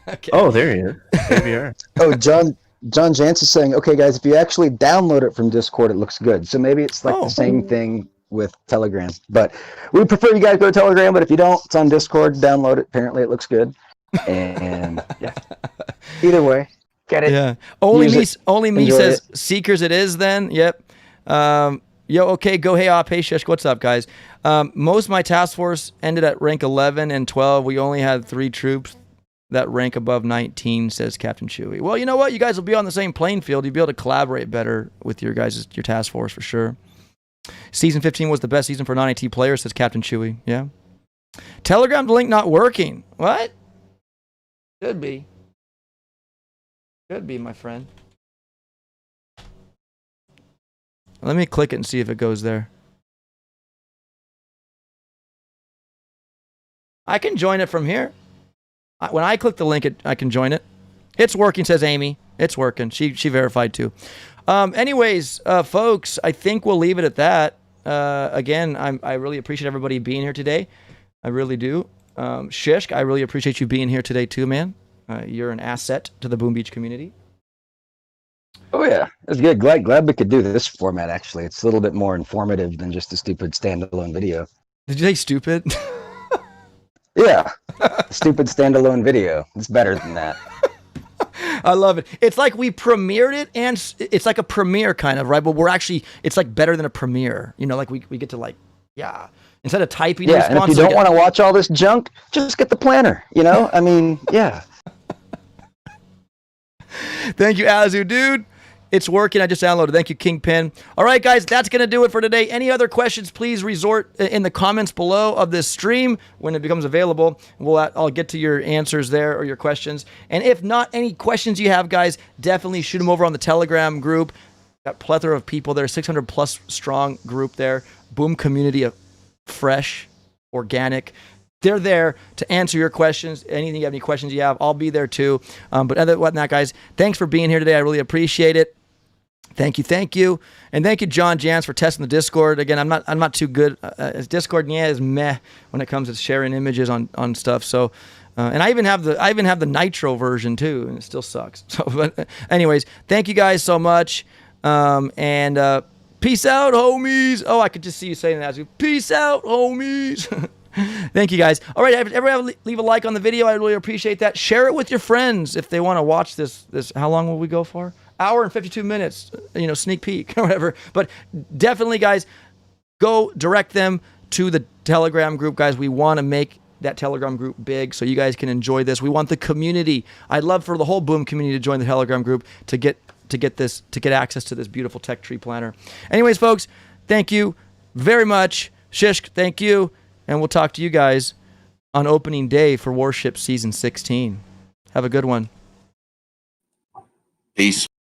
Okay.
Oh, there he is. There you are.
Oh, John Jantz is saying, okay, guys, if you actually download it from Discord, it looks good. So maybe it's like
Oh.
the same thing with Telegram. But we prefer you guys go to Telegram, but if you don't, it's on Discord. Download it. Apparently, it looks good. And yeah, either way, get it.
Yeah. Only
Use
me.
it.
Only me
Enjoy
says
it.
Seekers. It is then. Yep. Yo. Okay. Go. Hey. Op. Hey. Shish. What's up, guys? Most of my task force ended at rank 11 and 12. We only had 3 troops that rank above 19, says Captain Chewie. Well, you know what? You guys will be on the same playing field. You'll be able to collaborate better with your task force for sure. Season 15 was the best season for non-AT players, says Captain Chewie. Yeah. Telegram link not working. What? Could be. Could be, my friend. Let me click it and see if it goes there. I can join it from here. When I click the link, I can join it. It's working, says Amy. It's working. She verified too. Anyways, folks, I think we'll leave it at that. Again, I really appreciate everybody being here today. I really do. Shishk, I really appreciate you being here today too, man. You're an asset to the Boom Beach community.
Oh yeah, it's good. Glad we could do this format. Actually, it's a little bit more informative than just a stupid standalone video.
Did you say stupid?
Yeah, stupid standalone video. It's better than that.
I love it. It's like we premiered it, and it's like a premiere kind of, right? But it's like better than a premiere. You know, like we get to like, yeah. Instead of typing
Yeah, and if you don't want to watch all this junk, just get the planner. You know, I mean, yeah.
Thank you, Azu, dude. It's working. I just downloaded. Thank you, Kingpin. All right, guys, that's going to do it for today. Any other questions, please resort in the comments below of this stream when it becomes available. I'll get to your answers there or your questions. And if not, any questions you have, guys, definitely shoot them over on the Telegram group. Got a plethora of people there, 600 plus strong group there. Boom community of fresh, organic. They're there to answer your questions. Anything you have, any questions you have, I'll be there too. But other than that, guys, thanks for being here today. I really appreciate it. Thank you. And thank you, John Jantz, for testing the Discord. Again, I'm not too good. Discord, is meh when it comes to sharing images on stuff. So, and I even have the Nitro version too, and it still sucks. So, but anyways, thank you guys so much. And peace out, homies. Oh, I could just see you saying that. Peace out, homies. Thank you, guys. All right, everybody leave a like on the video. I really appreciate that. Share it with your friends if they want to watch this. How long will we go for? Hour and 52 minutes, sneak peek or whatever. But definitely, guys, go direct them to the Telegram group, guys. We want to make that Telegram group big so you guys can enjoy this. We want the community. I'd love for the whole Boom community to join the Telegram group to get access to this beautiful tech tree planner. Anyways, folks, thank you very much. Shishk, thank you. And we'll talk to you guys on opening day for Warships Season 16. Have a good one.
Peace.